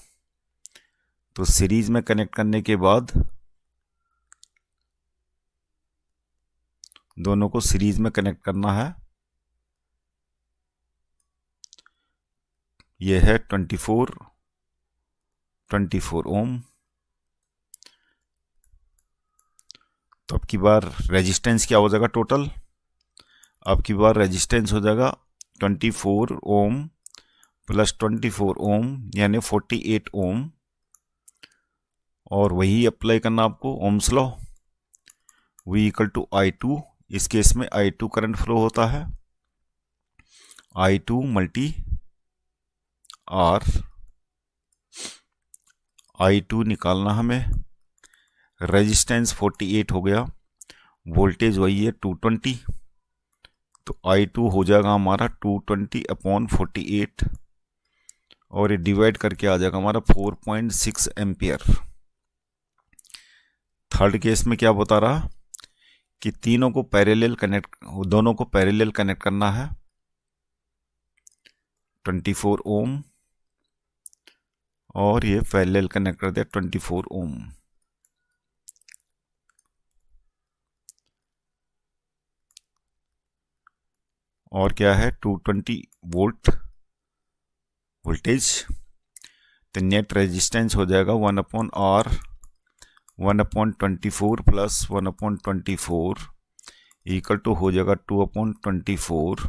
तो सीरीज में कनेक्ट करने के बाद दोनों को सीरीज में कनेक्ट करना है। ये है 24 ओम। तो अब की बार रेजिस्टेंस क्या हो जाएगा टोटल, अब की बार रेजिस्टेंस हो जाएगा 24 ओम प्लस 24 ओम यानी 48 ओम। और वही अप्लाई करना आपको ohm's law, V equal to I2। इस केस में I2 करंट फ्लो होता है, I2 मल्टी R। I2 निकालना हमें, रेजिस्टेंस 48 हो गया, वोल्टेज वही है 220, तो I2 हो जाएगा हमारा 220/48 और ये डिवाइड करके आ जाएगा हमारा 4.6 एम्पियर। थर्ड केस में क्या बता रहा कि तीनों को पैरेलल कनेक्ट, दोनों को पैरेलल कनेक्ट करना है। 24 ओम और ये पैरेलल कनेक्ट कर दिया 24 ओम। और क्या है 220 वोल्ट वोल्टेज। तो नेट रेजिस्टेंस हो जाएगा 1/R 1/24 प्लस 1/24 इक्वल टू हो जाएगा 2/24,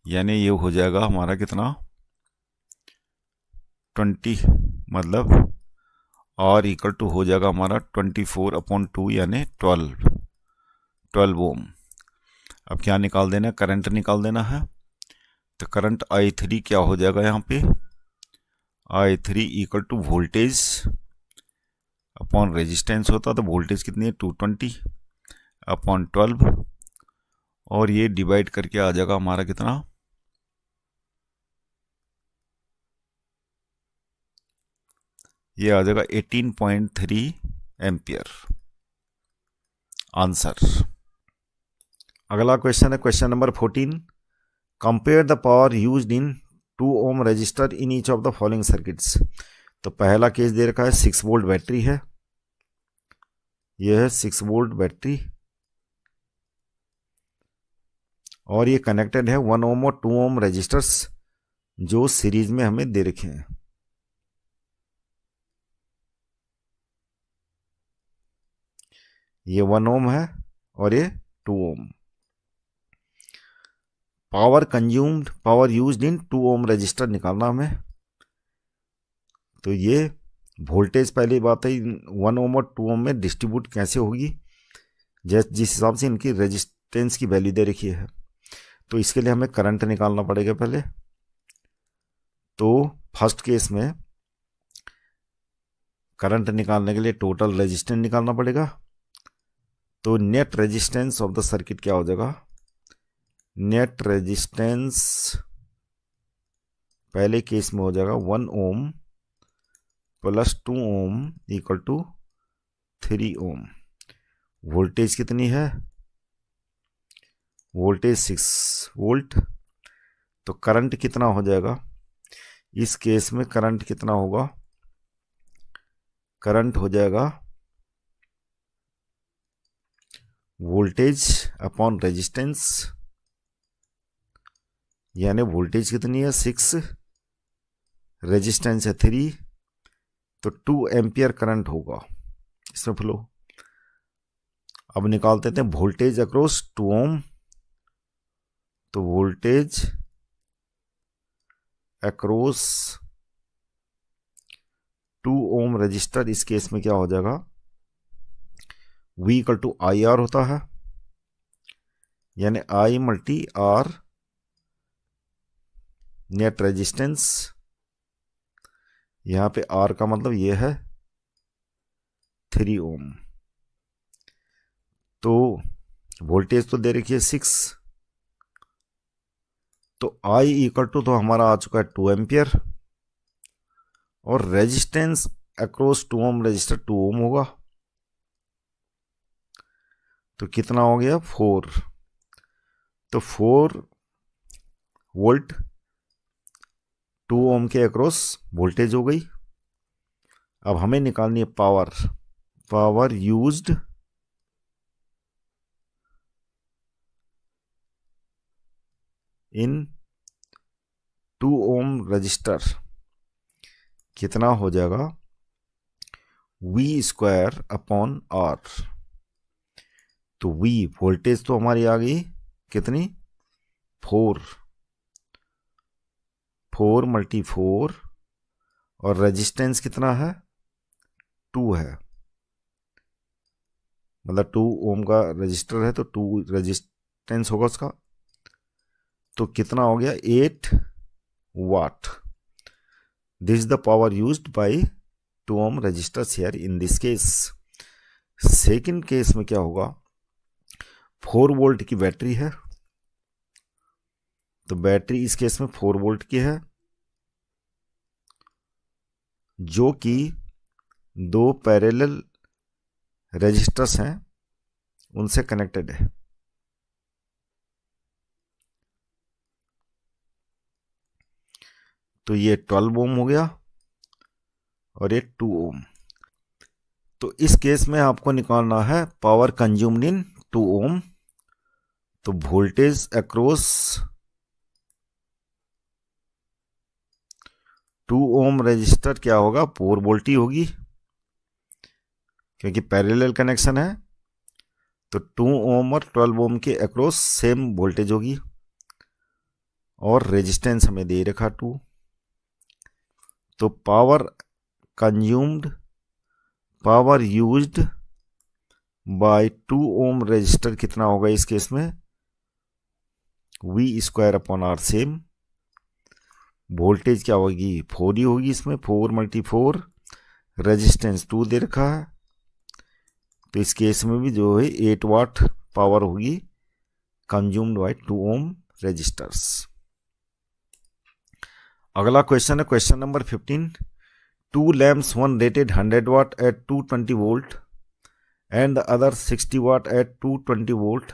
यानी ये हो जाएगा हमारा कितना 20, मतलब R इक्वल टू हो जाएगा हमारा 24/2 यानी 12 ओम। अब क्या निकाल देना है, करंट निकाल देना है। तो करंट I3 क्या हो जाएगा यहाँ पे, I3 equal to voltage upon resistance होता, तो वोल्टेज कितनी है 220/12 और ये डिवाइड करके आ जाएगा हमारा कितना, ये आ जाएगा 18.3 एम्पियर। आंसर। अगला क्वेश्चन है question number 14। Compare the power used in 2 ohm resistor in each of the following circuits. तो पहला केस दे रखा है 6 वोल्ट बैटरी है, यह है 6 वोल्ट बैटरी और ये कनेक्टेड है 1 ओम और 2 ओम रजिस्टर्स जो सीरीज में हमें दे रखे हैं। ये 1 ओम है और ये 2 ohm. Power consumed, power used in 2 ohm resistor निकालना हमें। तो ये वोल्टेज पहली बात है 1 ओम और 2 ओम में डिस्ट्रीब्यूट कैसे होगी, जिस हिसाब से इनकी रेजिस्टेंस की वैल्यू दे रखी है। तो इसके लिए हमें करंट निकालना पड़ेगा पहले। तो फर्स्ट केस में करंट निकालने के लिए टोटल रेजिस्टेंस निकालना पड़ेगा। तो net resistance of the circuit क्या हो जाएगा, नेट रेजिस्टेंस पहले केस में हो जाएगा 1 ohm plus 2 ohm equal to 3 ohm. Voltage कितनी है, वोल्टेज 6 वोल्ट। तो करंट कितना हो जाएगा, इस केस में करंट कितना होगा, करंट हो जाएगा वोल्टेज अपॉन रेजिस्टेंस, यानी वोल्टेज कितनी है 6, रेजिस्टेंस है 3, तो 2 एम्पियर करंट होगा इसमें फ्लो। अब निकालते थे वोल्टेज अक्रॉस 2 ओम तो वोल्टेज अक्रॉस 2 ओम रजिस्टर, इस केस में क्या हो जाएगा, V equal to I R होता है, यानी I multi R net resistance. यहां पे R का मतलब ये है 3 ओम। तो वोल्टेज तो दे रखी है 6, तो I इक्वल टू तो हमारा आ चुका है 2 एम्पियर, और रेजिस्टेंस अक्रॉस 2 ओम रजिस्टर 2 ओम होगा, तो कितना हो गया 4। तो 4 वोल्ट 2 ओम के अक्रॉस वोल्टेज हो गई। अब हमें निकालनी है power used in 2 ohm resistor, कितना हो जाएगा V स्क्वायर अपॉन R। तो V वोल्टेज तो हमारी आ गई कितनी 4 मल्टी 4, और रेजिस्टेंस कितना है 2 है, मतलब 2 ओम का रजिस्टर है तो 2 रेजिस्टेंस होगा उसका। तो कितना हो गया 8 watt. This is the power used by 2 ohm resistors here in this case. Second case में क्या होगा, 4 वोल्ट की बैटरी है, तो बैटरी इस केस में 4 वोल्ट की है, जो कि 2 पैरेलल रजिस्टर्स हैं उनसे कनेक्टेड है। तो ये 12 ओम हो गया और ये 2 ओम। तो इस केस में आपको निकालना है पावर कंज्यूम्ड इन 2 ओम। तो वोल्टेज अक्रॉस 2 ओम रजिस्टर क्या होगा 4 वोल्ट ही होगी, क्योंकि पैरेलल कनेक्शन है। तो 2 ओम और 12 ओम के अक्रॉस सेम वोल्टेज होगी, और रेजिस्टेंस हमें दे रखा 2। तो power consumed, power used by 2 ohm resistor कितना होगा इस केस में, V square upon R same. Voltage क्या होगी 4 ही होगी, इसमें 4 मल्टी 4, रेजिस्टेंस 2 दे रखा है, तो इस केस में भी जो है 8 वाट पावर होगी कंज्यूम्ड बाय 2 ओम रजिस्टर्स। अगला क्वेश्चन है question number 15। 2 lamps, one rated 100 watt at 220 volt and the other 60 watt at 220 volt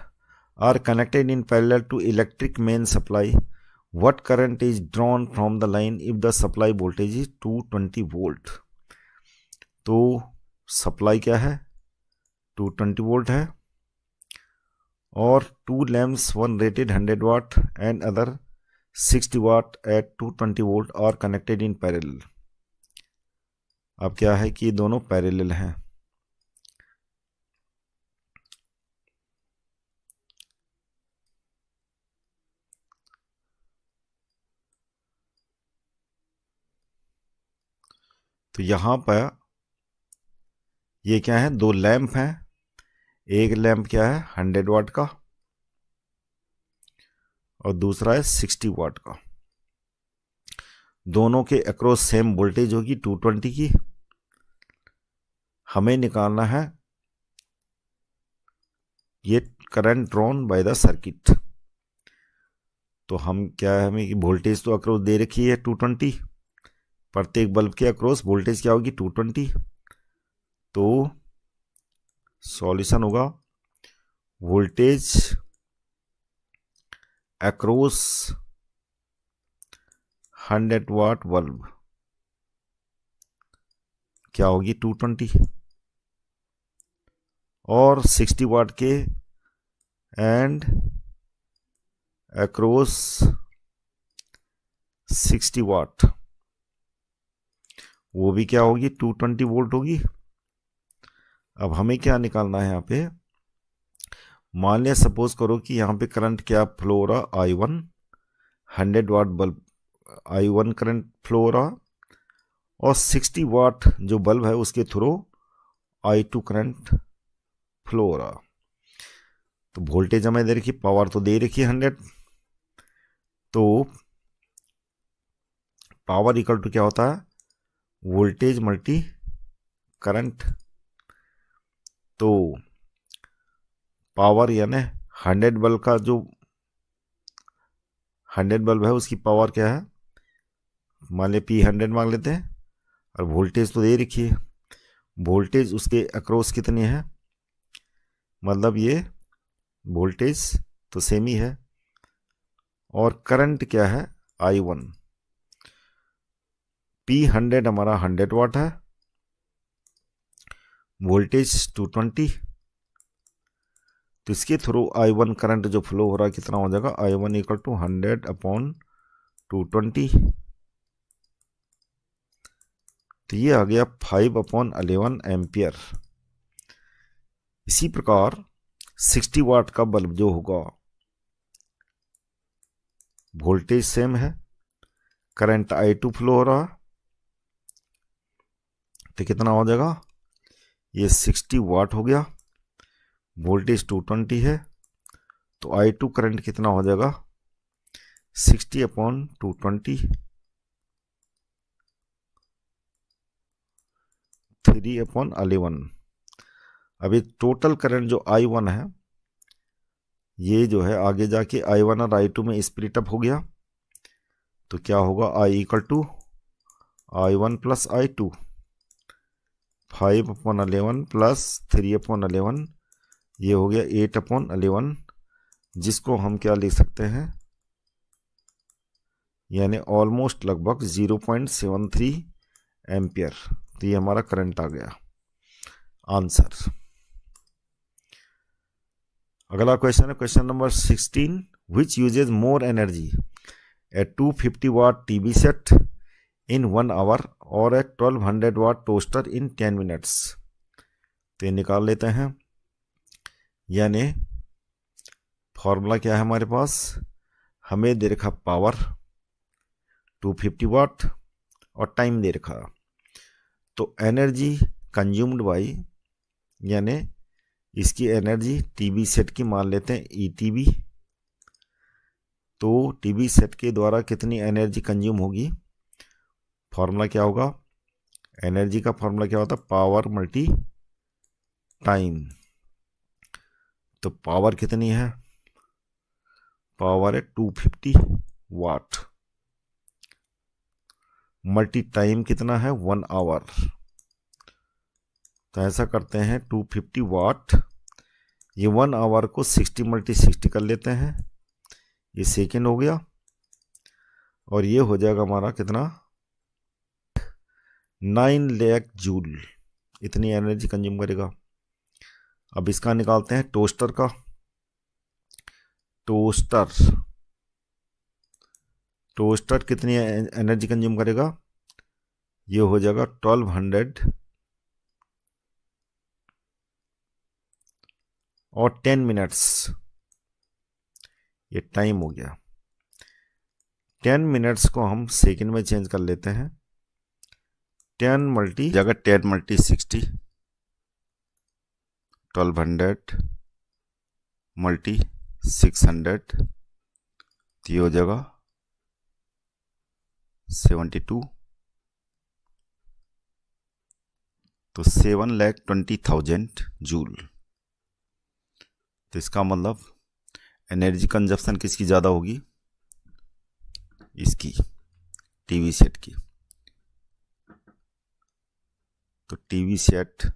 are connected in parallel to electric main supply. What current is drawn from the line if the supply voltage is 220 volt? तो supply क्या है 220 volt है, और 2 lamps, one rated 100 watt and other 60 watt at 220 volt are connected in parallel. अब क्या है कि दोनों पैरेलल हैं। तो यहां पर ये क्या है, 2 लैंप हैं। एक लैंप क्या है 100 वाट का और दूसरा है 60 वाट का। दोनों के अक्रॉस सेम वोल्टेज होगी 220 की। हमें निकालना है ये current drawn by the circuit. तो हम क्या है, हमें वोल्टेज तो अक्रॉस दे रखी है 220, प्रत्येक बल्ब के अक्रॉस वोल्टेज क्या होगी 220। तो सॉल्यूशन होगा वोल्टेज अक्रॉस 100 वाट बल्ब क्या होगी 220, और 60 वाट के एंड अक्रॉस 60 वाट वो भी क्या होगी 220 वोल्ट होगी। अब हमें क्या निकालना है यहाँ पे, मान लिया सपोज करो कि यहाँ पे करंट क्या फ्लो हो रहा, I1 100 वाट बल्ब, I1 करंट फ्लो हो रहा, और 60 वाट जो बल्ब है उसके थ्रू I2 करंट फ्लो हो रहा। तो वोल्टेज हमें दे रखी, पावर तो दे रखी है 100, तो पावर इक्वल टू क्या होता है, वोल्टेज मल्टी करंट। तो पावर यानी 100 बल्ब का जो 100 बल्ब है उसकी पावर क्या है, मान लिया P100 मांग लेते हैं, और वोल्टेज तो दे रखी है, वोल्टेज उसके अक्रॉस कितनी है, मतलब ये वोल्टेज तो सेम ही है, और करंट क्या है I1। P100 हमारा 100 वाट है, वोल्टेज 220, तो इसके थ्रू I1 करंट जो फ्लो हो रहा है कितना हो जाएगा, I1 इक्वल टू 100/220, तो ये आ गया 5/11 एम्पियर। इसी प्रकार 60 वाट का बल्ब जो होगा, वोल्टेज सेम है, करंट I2 फ्लो हो रहा, तो कितना हो जाएगा, ये 60 वाट हो गया, वोल्टेज 220 है, तो I2 करंट कितना हो जाएगा, 60/220, 3/11। अभी टोटल करंट जो I1 है, ये जो है आगे जाके I1 और I2 में स्प्लिट अप हो गया, तो क्या होगा, I equal to I1 plus I2, 5/11 plus 3/11, ये हो गया 8/11, जिसको हम क्या लिख सकते हैं, यानी ऑलमोस्ट लगभग 0.73 एम्पियर। तो ये हमारा करंट आ गया आंसर। अगला क्वेश्चन है question number 16, which uses more energy, a 250 watt TV set in 1 hour और a 1200 watt toaster in 10 minutes. तो ये निकाल लेते हैं, यानी फॉर्मूला क्या है हमारे पास, हमें दे रखा पावर 250 वाट और टाइम दे रखा, तो एनर्जी कंज्यूम्ड बाई, यानी इसकी एनर्जी टीवी सेट की मान लेते हैं ETB, तो टीवी सेट के द्वारा कितनी एनर्जी कंज्यूम होगी, फॉर्मूला क्या होगा, एनर्जी का फॉर्मूला क्या होता है, पावर मल्टी टाइम। तो पावर कितनी है, पावर है 250 वाट, मल्टी टाइम कितना है 1 आवर। तो ऐसा करते हैं 250 वाट, ये 1 आवर को 60 × 60 कर लेते हैं, ये सेकेंड हो गया, और ये हो जाएगा हमारा कितना, 9 लाख जूल, इतनी एनर्जी कंज्यूम करेगा। अब इसका निकालते हैं टोस्टर का, टोस्टर कितनी एनर्जी कंज्यूम करेगा, ये हो जाएगा 1200 और 10 मिनट्स, ये टाइम हो गया। 10 मिनट्स को हम सेकंड में चेंज कर लेते हैं, 10 मल्टी जगह 10 × 60, 1200 × 600, तो ये हो जाएगा 72, तो 7,20,000 जूल। तो इसका मतलब एनर्जी कंजप्शन किसकी ज़्यादा होगी, इसकी, टीवी सेट की। तो TV set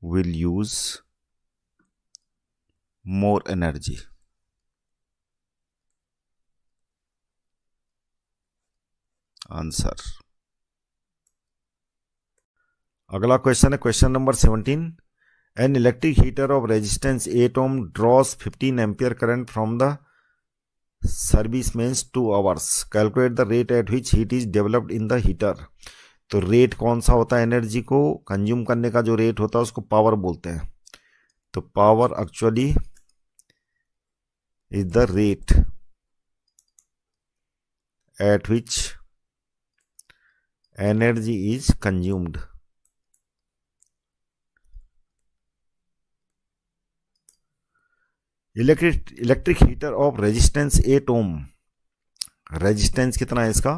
will use more energy. Answer. अगला क्वेश्चन है question number 17, an electric heater of resistance 8 ohm ड्रॉस 15 ampere current from the service means 2 hours, calculate the rate at which heat is developed in the heater. तो rate कौन सा होता है, energy को consume करने का जो रेट होता है उसको पावर बोलते हैं। तो power actually is the rate at which energy is consumed. Electric heater of resistance 8 ohm, resistance कितना है इसका,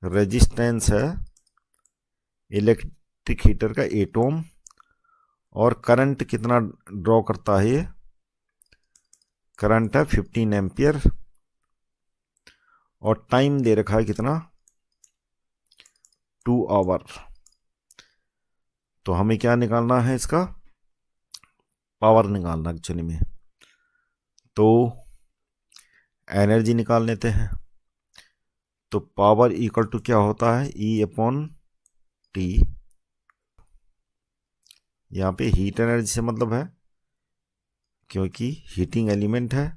रेजिस्टेंस है इलेक्ट्रिक हीटर का 8 ओम, और करंट कितना ड्रॉ करता है ये, करंट है 15 एम्पियर, और टाइम दे रखा है कितना, 2 आवर। तो हमें क्या निकालना है, इसका पावर निकालना एक्चुअली में। तो एनर्जी निकाल लेते हैं। तो पावर इक्वल टू क्या होता है, E अपॉन टी। यहाँ पे हीट एनर्जी से मतलब है क्योंकि हीटिंग एलिमेंट है,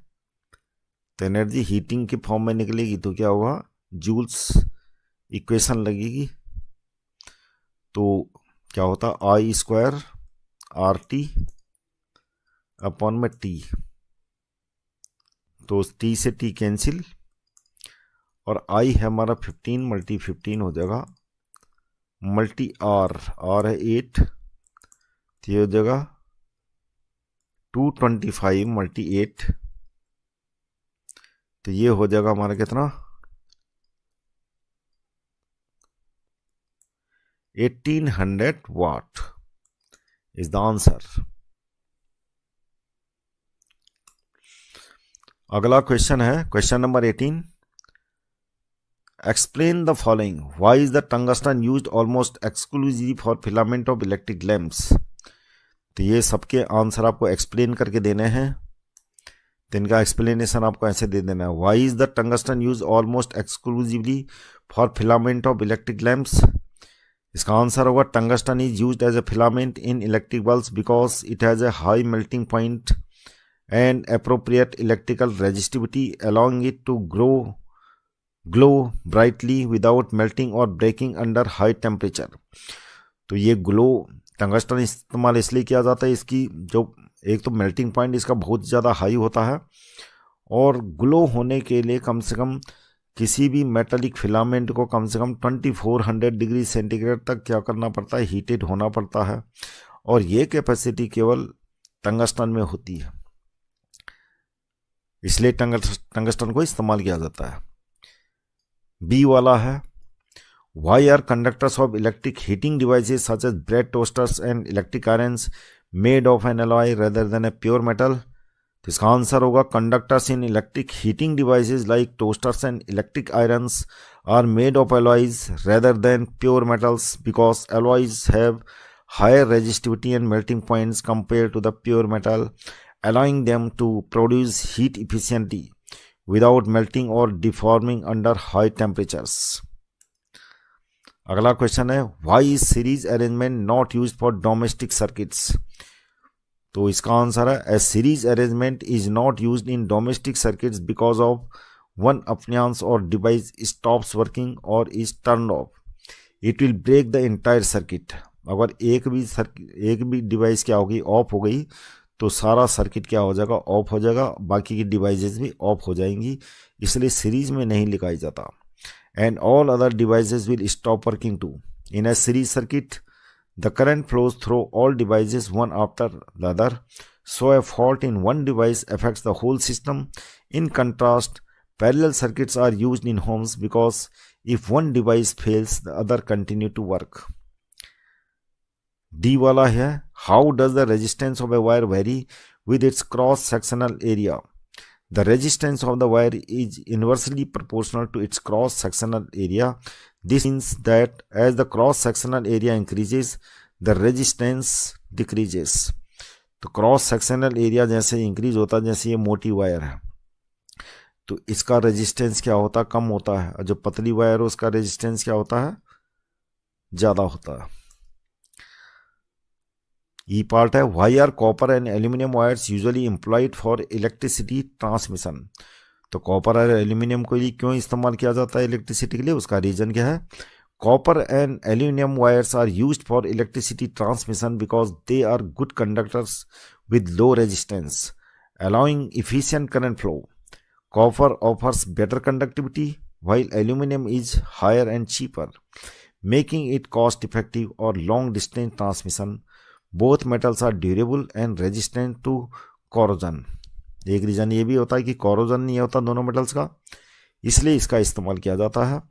तो एनर्जी हीटिंग के फॉर्म में निकलेगी, तो क्या होगा, जूल्स इक्वेशन लगेगी। तो क्या होता, I² RT अपॉन में T, तो T से T कैंसिल, और I है हमारा 15 मल्टी 15 हो जाएगा, मल्टी R है 8, तो ये हो जाएगा 225 मल्टी 8, तो ये हो जाएगा हमारा कितना, 1800 वाट इज द आंसर। अगला क्वेश्चन है question number 18। Explain the following, why is the tungsten used almost exclusively for filament of electric lamps. तो ये सबके आंसर आपको एक्सप्लेन करके देने हैं, तो इनका एक्सप्लेनेशन आपको ऐसे दे देना है। Why is the tungsten use almost exclusively for filament of electric lamps. इसका आंसर होगा tungsten is used as a filament in electric bulbs because it has a high melting point and appropriate electrical resistivity, allowing it to glow brightly without melting or breaking under high temperature। तो ये glow tungsten इस्तेमाल इसलिए किया जाता है, इसकी जो एक तो मेल्टिंग पॉइंट इसका बहुत ज़्यादा हाई होता है, और ग्लो होने के लिए कम से कम किसी भी मेटालिक फिलामेंट को कम से कम 2400 डिग्री सेंटीग्रेड तक क्या करना पड़ता है, हीटेड होना पड़ता है, और ये कैपेसिटी केवल टंगस्टन में होती है, इसलिए टंगस्टन को इस्तेमाल किया जाता है। बी वाला है, why are conductors of electric heating devices such as bread toasters and electric irons made of an alloy rather than a pure metal. तो इसका आंसर होगा conductors in electric heating devices like toasters and electric irons are made of alloys rather than pure metals because alloys have higher resistivity and melting points compare to the pure metal, allowing them to produce heat efficiently without melting or deforming under high temperatures। अगला question है, why is series arrangement not used for domestic circuits। तो इसका answer है, a series arrangement is not used in domestic circuits because of one appliance or device stops working or is turned off, it will break the entire circuit। अगर एक भी device क्या होगी, of हो गई, तो सारा सर्किट क्या हो जाएगा, ऑफ हो जाएगा, बाकी की डिवाइसेस भी ऑफ हो जाएंगी, इसलिए सीरीज में नहीं लिखाई जाता। And all other devices will stop working too. In a series circuit the current flows through all devices one after the other, so a fault in one device affects the whole system. In contrast parallel circuits are used in homes because if one device fails the other continue to work. D वाला है, how does the resistance of a wire vary with its cross sectional area. The resistance of the wire is inversely proportional to its cross sectional area. This means that as the cross sectional area increases the resistance decreases. तो cross sectional area जैसे increase होता है, जैसे ये मोटी wire है तो इसका रेजिस्टेंस क्या होता है, कम होता है, और जो पतली वायर है उसका रेजिस्टेंस क्या होता है, ज़्यादा होता है। ई पार्ट है, why are copper and aluminium wires usually employed for electricity transmission. तो कॉपर और एल्यूमिनियम को क्यों इस्तेमाल किया जाता है इलेक्ट्रिसिटी के लिए, उसका रीजन क्या है, Copper and aluminum wires are used for electricity transmission because they are good conductors with low resistance, allowing efficient current flow. Copper offers better conductivity, while aluminum is higher and cheaper, making it cost-effective or long-distance transmission. Both metals are durable and resistant to corrosion. एक reason ये भी होता है कि corrosion नहीं होता दोनों metals का, इसलिए इसका इस्तेमाल किया जाता है।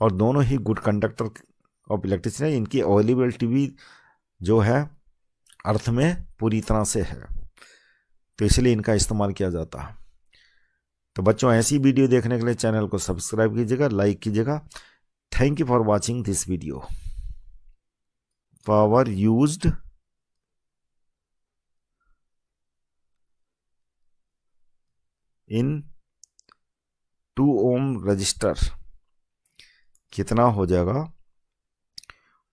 और दोनों ही गुड कंडक्टर ऑफ इलेक्ट्रिसिटी है। इनकी अवेलेबिलिटी भी जो है अर्थ में पूरी तरह से है, तो इसलिए इनका इस्तेमाल किया जाता है। तो बच्चों, ऐसी वीडियो देखने के लिए चैनल को सब्सक्राइब कीजिएगा, लाइक कीजिएगा। Thank you for watching this video. Power used in 2 ohm register कितना हो जाएगा?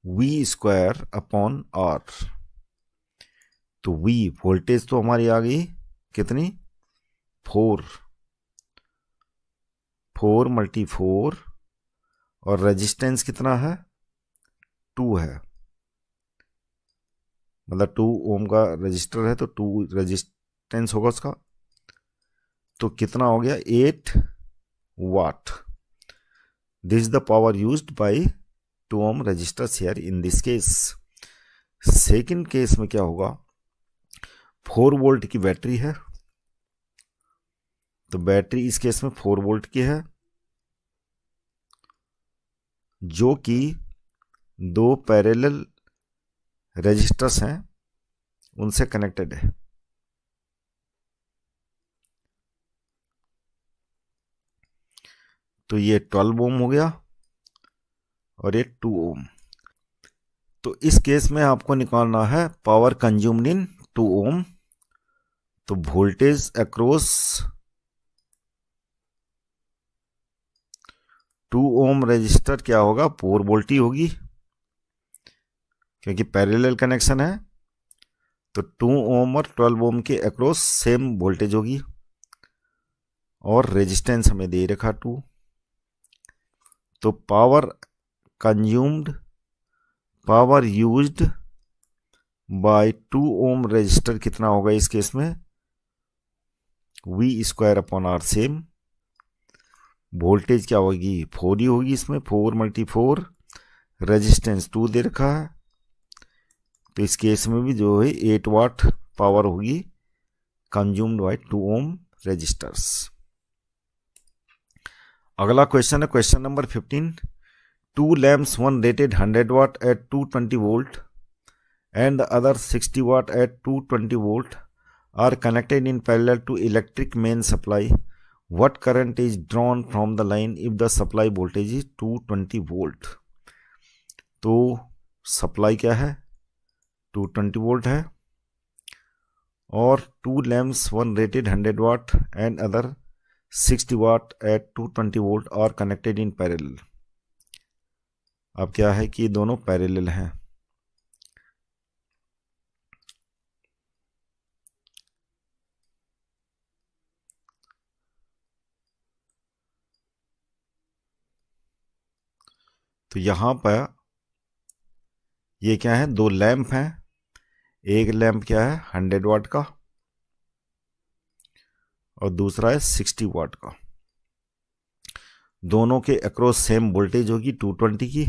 V² upon R। तो V वोल्टेज तो हमारी आ गई कितनी? 4 × 4 और रेजिस्टेंस कितना है? 2 है, मतलब 2 ओम का रजिस्टर है तो 2 रेजिस्टेंस होगा उसका। तो कितना हो गया? 8 watt. This is the power used by 2 ohm resistors here in this case। Second case में क्या होगा? 4 वोल्ट की बैटरी है, तो बैटरी इस केस में 4 वोल्ट की है, जो कि 2 पैरेलल रेजिस्टर्स हैं उनसे कनेक्टेड है। तो ये 12 ohm हो गया और ये 2 ohm। तो इस केस में आपको निकालना है पावर कंज्यूम्ड इन 2 ohm। तो वोल्टेज अक्रॉस 2 ohm रजिस्टर क्या होगा? 4 वोल्ट ही होगी, क्योंकि पैरेलल कनेक्शन है। तो 2 ohm और 12 ohm के अक्रॉस सेम वोल्टेज होगी और रेजिस्टेंस हमें दे रखा 2। तो power consumed, power used by 2 ohm register कितना होगा इस केस में? V² upon R। Same voltage क्या होगी? 4 ही होगी इसमें, 4 × 4, रेजिस्टेंस 2 दे रखा है, तो इस केस में भी जो है 8 वाट पावर होगी कंज्यूम्ड बाय 2 ohm रजिस्टर्स। अगला क्वेश्चन है question number 15। 2 lamps, one rated 100 watt at 220 volt and the other 60 watt at 220 volt are connected in parallel to electric main supply. What current is drawn from the line if the supply voltage is 220 volt? तो supply क्या है? 220 volt है, और 2 lamps, one rated 100 watt and other 60 watt at 220 volt are connected in parallel। अब क्या है कि दोनों पैरेलल हैं। तो यहां पर ये क्या है? 2 लैंप हैं। एक लैंप क्या है? 100 वाट का और दूसरा है 60 वाट का। दोनों के अक्रॉस सेम वोल्टेज होगी 220 की।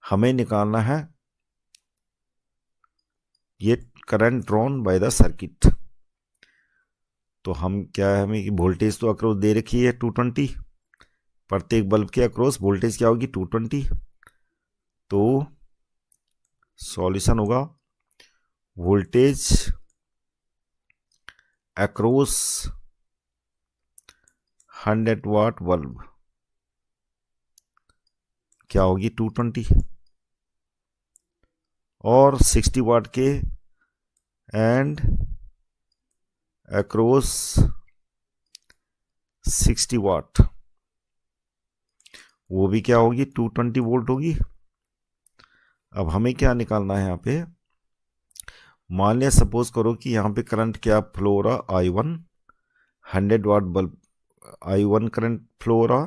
हमें निकालना है ये current drawn by the circuit. तो हम क्या है, हमें कि वोल्टेज तो अक्रॉस दे रखी है 220, प्रत्येक बल्ब के अक्रॉस वोल्टेज क्या होगी? 220। तो सॉल्यूशन होगा वोल्टेज अक्रॉस 100 वाट बल्ब क्या होगी? 220, और 60 वाट के एंड अक्रॉस 60 वाट वो भी क्या होगी? 220 वोल्ट होगी। अब हमें क्या निकालना है यहाँ पे? मान लिया सपोज करो कि यहाँ पे करंट क्या फ्लो हो रहा? I1, 100 वाट बल्ब I1 करंट फ्लो हो रहा,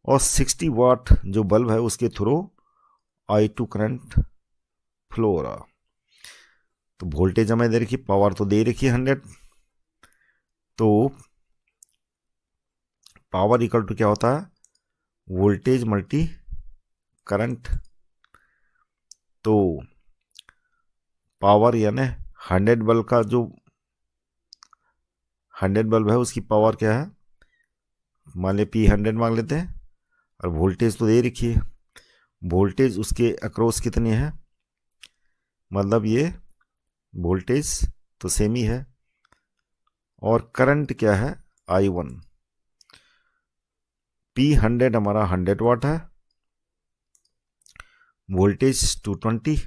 और 60 वाट जो बल्ब है उसके थ्रू I2 करंट फ्लो हो रहा। तो वोल्टेज हमें दे रखी, पावर तो दे रखी है 100, तो पावर इक्वल टू क्या होता है, वोल्टेज मल्टी करंट। तो पावर यानी 100 बल्ब का जो 100 बल्ब है उसकी पावर क्या है, मान ले P100 मांग लेते हैं, और वोल्टेज तो दे रखी है, वोल्टेज उसके अक्रॉस कितनी है, मतलब ये वोल्टेज तो सेम ही है, और करंट क्या है I1। P100 हमारा 100 वाट है, वोल्टेज 220,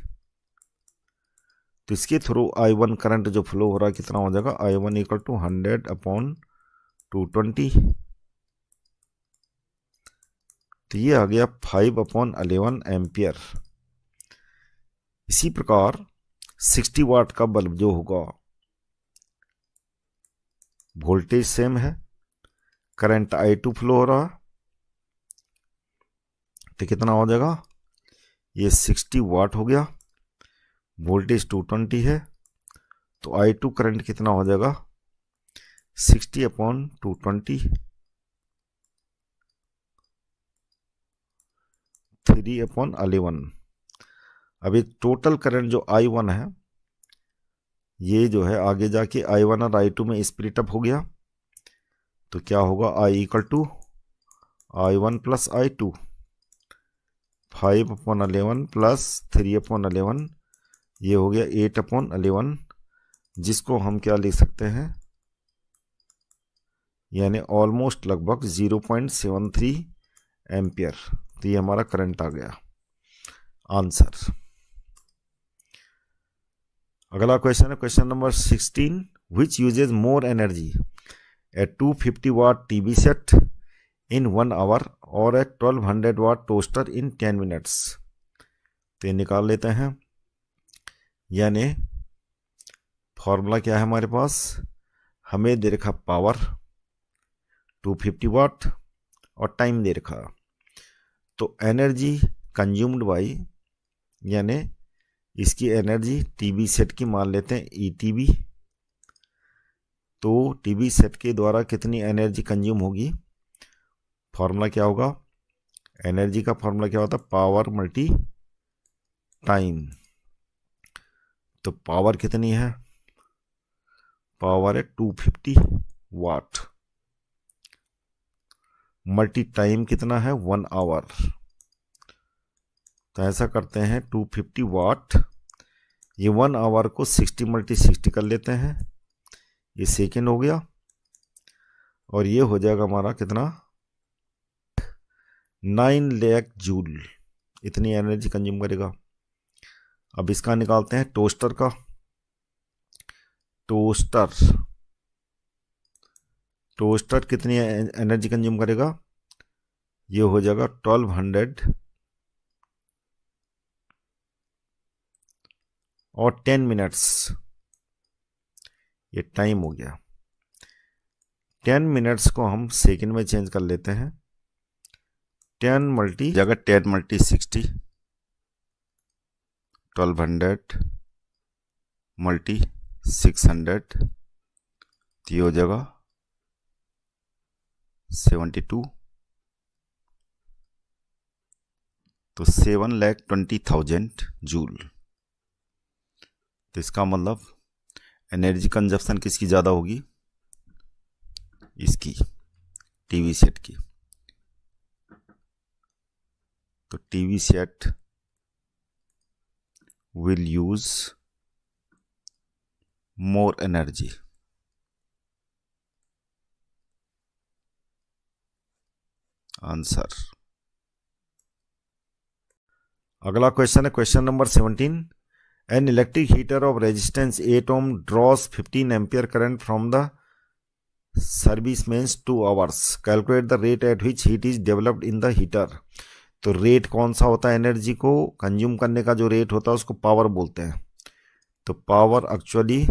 तो इसके थ्रू I1 करंट जो फ्लो हो रहा है कितना हो जाएगा, I1 इक्वल टू 100/220। तो ये आ गया 5/11 एम्पियर। इसी प्रकार 60 वाट का बल्ब जो होगा, वोल्टेज सेम है, करंट I2 फ्लो हो रहा, तो कितना हो जाएगा, ये 60 वाट हो गया, वोल्टेज 220 है, तो I2 करंट कितना हो जाएगा, 60/220, 3/11। अभी टोटल करंट जो I1 है, ये जो है आगे जाके I1 और I2 में स्प्लिट अप हो गया, तो क्या होगा, I equal to I1 plus I2, 5/11 plus 3/11, ये हो गया 8/11, जिसको हम क्या लिख सकते हैं, यानी ऑलमोस्ट लगभग 0.73 एम्पियर। तो ये हमारा करंट आ गया आंसर। अगला क्वेश्चन है question number 16, which uses more energy, a 250 watt TV set in 1 hour और a 1200 watt toaster in 10 minutes. तो ये निकाल लेते हैं, यानी फॉर्मूला क्या है हमारे पास, हमें दे रखा पावर 250 वाट और टाइम दे रखा, तो एनर्जी कंज्यूम्ड बाई, यानी इसकी एनर्जी टीवी सेट की मान लेते हैं ETB, तो टीवी सेट के द्वारा कितनी एनर्जी कंज्यूम होगी, फॉर्मूला क्या होगा, एनर्जी का फॉर्मूला क्या होता है, पावर मल्टी टाइम। तो पावर कितनी है, पावर है 250 वाट, मल्टी टाइम कितना है 1 आवर। तो ऐसा करते हैं 250 वाट, ये 1 आवर को 60 × 60 कर लेते हैं, ये सेकेंड हो गया, और ये हो जाएगा हमारा कितना, 9 लाख जूल, इतनी एनर्जी कंज्यूम करेगा। अब इसका निकालते हैं टोस्टर का, टोस्टर कितनी एनर्जी कंज्यूम करेगा, ये हो जाएगा 1200 और 10 मिनट्स, ये टाइम हो गया। 10 मिनट्स को हम सेकंड में चेंज कर लेते हैं, 10 मल्टी जगह 10 मल्टी 60, 1200 मल्टी 600, तो ये हो जाएगा 72, तो 7,20,000 जूल। तो इसका मतलब एनर्जी कंजप्शन किसकी ज़्यादा होगी, इसकी टीवी सेट की। तो TV set will use more energy. Answer. अगला क्वेश्चन है question number 17, an electric heater of resistance 8 ohm draws 15 ampere current from the service means 2 hours, calculate the rate at which heat is developed in the heater. तो rate कौन सा होता है, energy को consume करने का जो रेट होता है उसको पावर बोलते हैं। तो power actually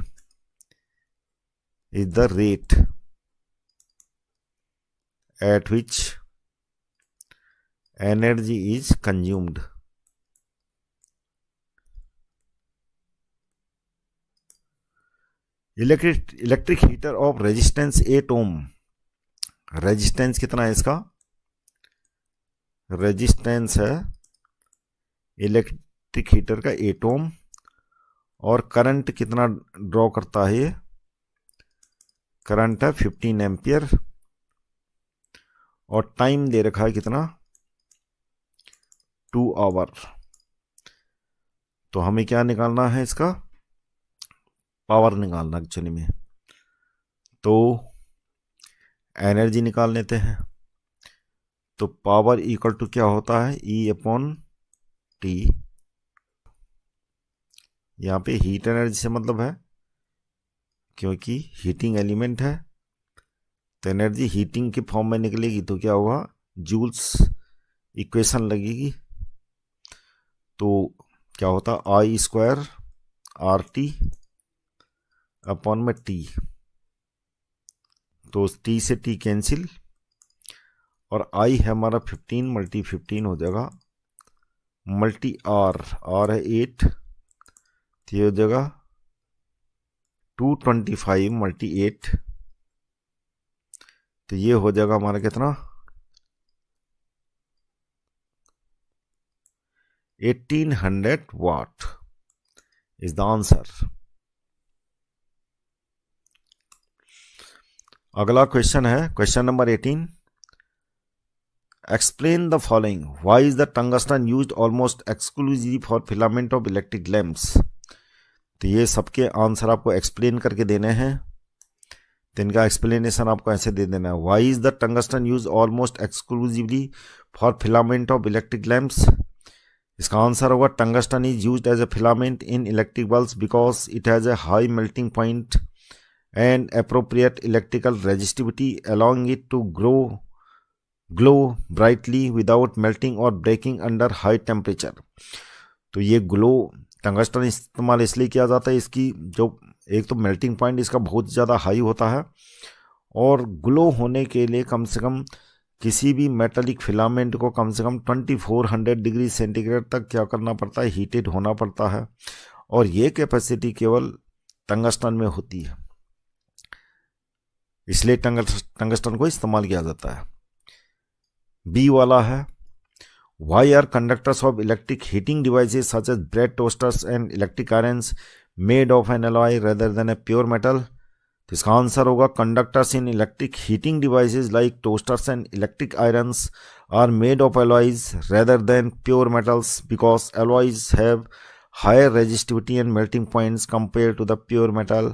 is the rate at which energy is consumed. Electric heater of resistance 8 ohm. Resistance कितना है इसका? रेजिस्टेंस है इलेक्ट्रिक हीटर का 8 ओम, और करंट कितना ड्रॉ करता है ये? करंट है 15 एम्पियर, और टाइम दे रखा है कितना? 2 आवर। तो हमें क्या निकालना है? इसका पावर निकालना एक्चुअली में। तो एनर्जी निकाल लेते हैं। तो पावर इक्वल टू क्या होता है? E upon T. यहाँ पे हीट एनर्जी से मतलब है, क्योंकि हीटिंग एलिमेंट है तो एनर्जी हीटिंग के फॉर्म में निकलेगी, तो क्या होगा? जूल्स इक्वेशन लगेगी। तो क्या होता? आई स्क्वायर आर टी अपॉन में टी। तो टी से टी कैंसिल, और आई है हमारा 15 मल्टी 15 हो जाएगा, मल्टी आर है 8, तो ये हो जाएगा 225 मल्टी 8, तो ये हो जाएगा हमारा कितना? 1800 वाट इज द आंसर। अगला क्वेश्चन है question number 18। Explain the following. Why is the tungsten used almost exclusively for filament of electric lamps. तो ये सबके आंसर आपको एक्सप्लेन करके देने हैं, तो इनका एक्सप्लेनेशन आपको ऐसे दे देना है। Why is the tungsten use almost exclusively for filament of electric lamps. इसका आंसर होगा tungsten is used as a filament in electric bulbs because it has a high melting point and appropriate electrical resistivity, allowing it to glow brightly without melting or breaking under high temperature। तो ये glow tungsten इस्तेमाल इसलिए किया जाता है, इसकी जो एक तो मेल्टिंग पॉइंट इसका बहुत ज़्यादा हाई होता है, और ग्लो होने के लिए कम से कम किसी भी मेटालिक फिलामेंट को कम से कम 2400 डिग्री सेंटीग्रेड तक क्या करना पड़ता है? हीटेड होना पड़ता है, और ये कैपेसिटी केवल टंगस्टन में होती है, इसलिए टंगस्टन को इस्तेमाल किया जाता है। बी वाला है, why are conductors of electric heating devices such as bread toasters and electric irons made of an alloy rather than a pure metal. तो इसका आंसर होगा conductors in electric heating devices like toasters and electric irons are made of alloys rather than pure metals because alloys have higher resistivity and melting points compare to the pure metal,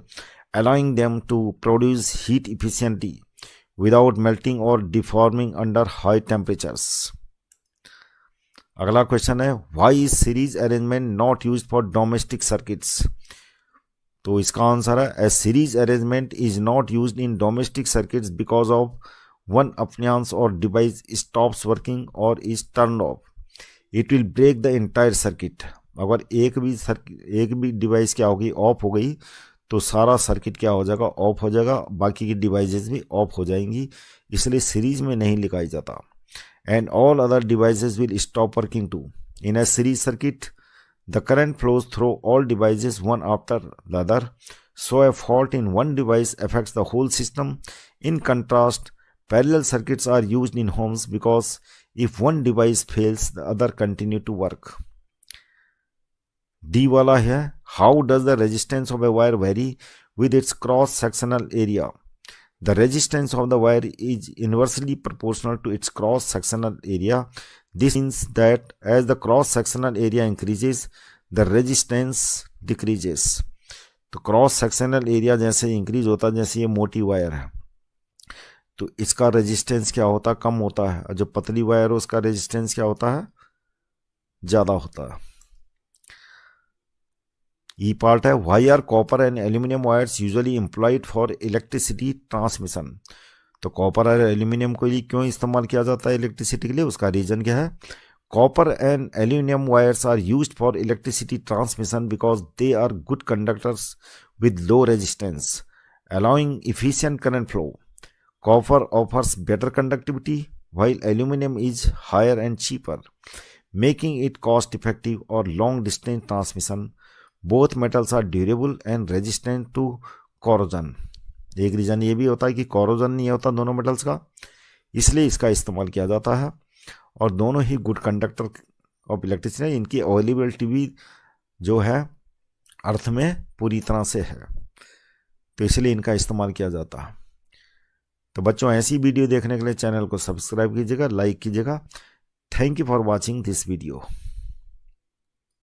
allowing them to produce heat efficiently without melting or deforming under high temperatures। अगला question है, why is series arrangement not used for domestic circuits। तो इसका answer है, a series arrangement is not used in domestic circuits because of one appliance or device stops working or is turned off, it will break the entire circuit। अगर एक भी device क्या होगी? Of हो गई, तो सारा सर्किट क्या हो जाएगा? ऑफ हो जाएगा, बाकी की डिवाइसेस भी ऑफ हो जाएंगी, इसलिए सीरीज में नहीं लिखाई जाता। And all other devices will stop working too. In a series circuit the current flows through all devices one after the other, so a fault in one device affects the whole system. In contrast parallel circuits are used in homes because if one device fails the other continue to work. D वाला है, how does the resistance of a wire vary with its cross sectional area. The resistance of the wire is inversely proportional to its cross sectional area. This means that as the cross sectional area increases the resistance decreases. तो cross sectional area जैसे increase होता है, जैसे ये मोटी wire है तो इसका रेजिस्टेंस क्या होता है? कम होता है, और जो पतली वायर है उसका रेजिस्टेंस क्या होता है? ज़्यादा होता है। ई पार्ट है, why are copper and aluminium wires usually employed for electricity transmission. तो कॉपर और एल्यूमिनियम को ही क्यों इस्तेमाल किया जाता है इलेक्ट्रिसिटी के लिए? उसका रीजन क्या है? Copper and aluminium wires are used for electricity transmission because they are good conductors with low resistance, allowing efficient current flow. Copper offers better conductivity while aluminum is higher and cheaper, making it cost effective or long distance transmission. Both metals are durable and resistant to corrosion. एक reason ये भी होता है कि corrosion नहीं होता दोनों metals का, इसलिए इसका इस्तेमाल किया जाता है। और दोनों ही गुड कंडक्टर ऑफ इलेक्ट्रिसिटी, इनकी अवेलेबिलिटी भी जो है अर्थ में पूरी तरह से है, तो इसलिए इनका इस्तेमाल किया जाता है। तो बच्चों, ऐसी वीडियो देखने के लिए चैनल को सब्सक्राइब कीजिएगा, लाइक कीजिएगा। Thank you for watching this video.